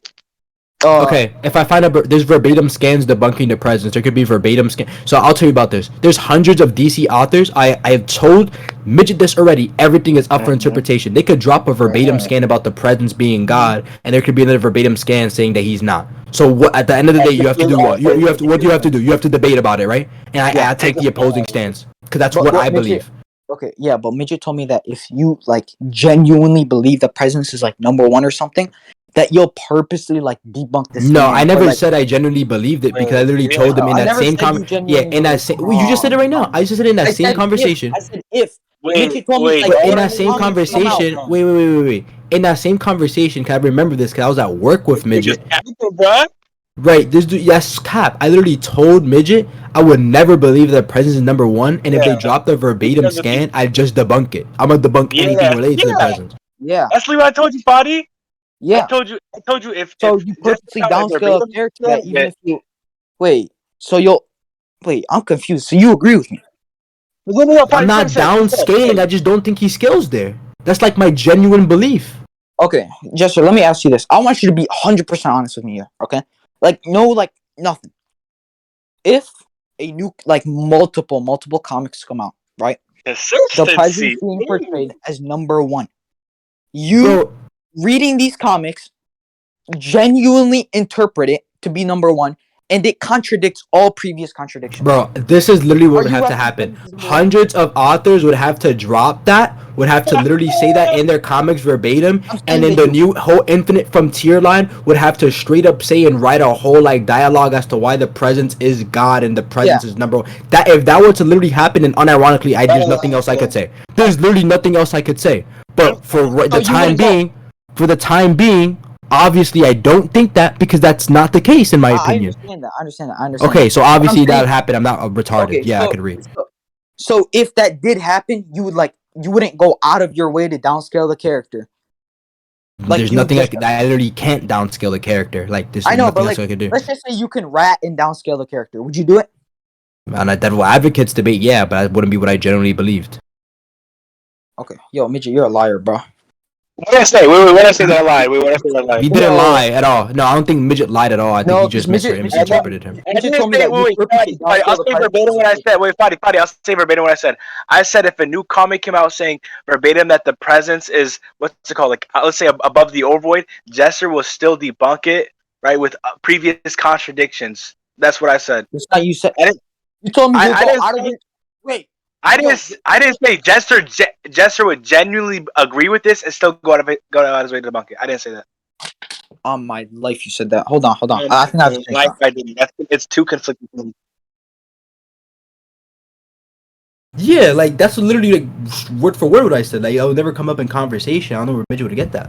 Okay, if I find there's verbatim scans debunking the presence, there could be verbatim scan. So I'll tell you about this. There's hundreds of DC authors. I have told Midget this already. Everything is up for interpretation. They could drop a verbatim scan about the presence being God, and there could be another verbatim scan saying that he's not. So what? At the end of the day, you have to do what? You have to. What do you have to do? You have to debate about it, right? And I take the opposing stance because that's what I believe.
Okay, yeah, but Midget told me that if you like genuinely believe the presence is like number one or something, that you'll purposely like debunk this.
No, I never said I genuinely believed it because I literally told them in that same conversation. Yeah, in that same. Well, you just said it right now. I just said it in that same conversation.
I said if.
Wait,
in that same conversation. Wait. In that same conversation, can I remember this? Because I was at work with Midget. Right, this dude, yes, cap. I literally told Midget I would never believe that presence is number one, and if they drop the verbatim scan, I just debunk it. I'm gonna debunk anything related to the presence.
Yeah,
that's what I told you, Fadi.
Yeah,
I told you if
so you purposely downscale a character that even if you wait, I'm confused. So you agree with me?
I'm not downscaling. I just don't think he scales there. That's like my genuine belief.
Okay, Jester, let me ask you this. I want you to be 100% honest with me here, okay? Like, no, like, nothing. If a new, like, multiple comics come out, right? The presence being portrayed as number one. You, reading these comics, genuinely interpret it to be number one, and it contradicts all previous contradictions.
Bro, this is literally what would have to happen. Hundreds of authors would have to drop that, would have to literally say that in their comics verbatim, and then the new whole Infinite Frontier line would have to straight up say and write a whole like dialogue as to why the presence is God and the presence is number one. That if that were to literally happen, and unironically, there's nothing else I could say. There's literally nothing else I could say. But for the time being, obviously, I don't think that because that's not the case in my opinion.
I understand that.
Okay, so obviously that happened. I'm not retarded. Okay, I could read.
So if that did happen, you wouldn't go out of your way to downscale the character.
Like, there's nothing I literally can't downscale the character. Like this. I know, but like, I could do.
Let's just say you can rat and downscale the character. Would you do it?
On a devil advocates debate, yeah, but that wouldn't be what I generally believed.
Okay, yo, Midget, you're a liar, bro.
What did I say? Wait, what did I say that I lied? What did I say that I lied?
He didn't lie at all. No, I don't think Midget lied at all. I think he just misinterpreted him.
I didn't say, Fadi, I'll say verbatim what I said. Wait, Fadi, I'll say verbatim what I said. I said if a new comic came out saying verbatim that the presence is, what's it called? Like, let's say above the overvoid, Jester will still debunk it, right, with previous contradictions. That's what I said.
That's not you said. You told me out of it. Wait.
I didn't say Jester would genuinely agree with this and still go out of his way to debunk it. I didn't say that.
On my life, you said that. Hold on. I think
I didn't. It's too conflicting.
Yeah, like that's literally like word for word what I said. Like I would never come up in conversation. I don't know where Midget would get that.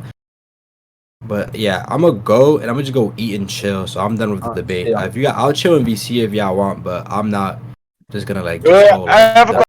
But yeah, I'm gonna go and I'm gonna just go eat and chill. So I'm done with the debate. If you got, I'll chill in VC if y'all want, but I'm not just gonna like.
I have a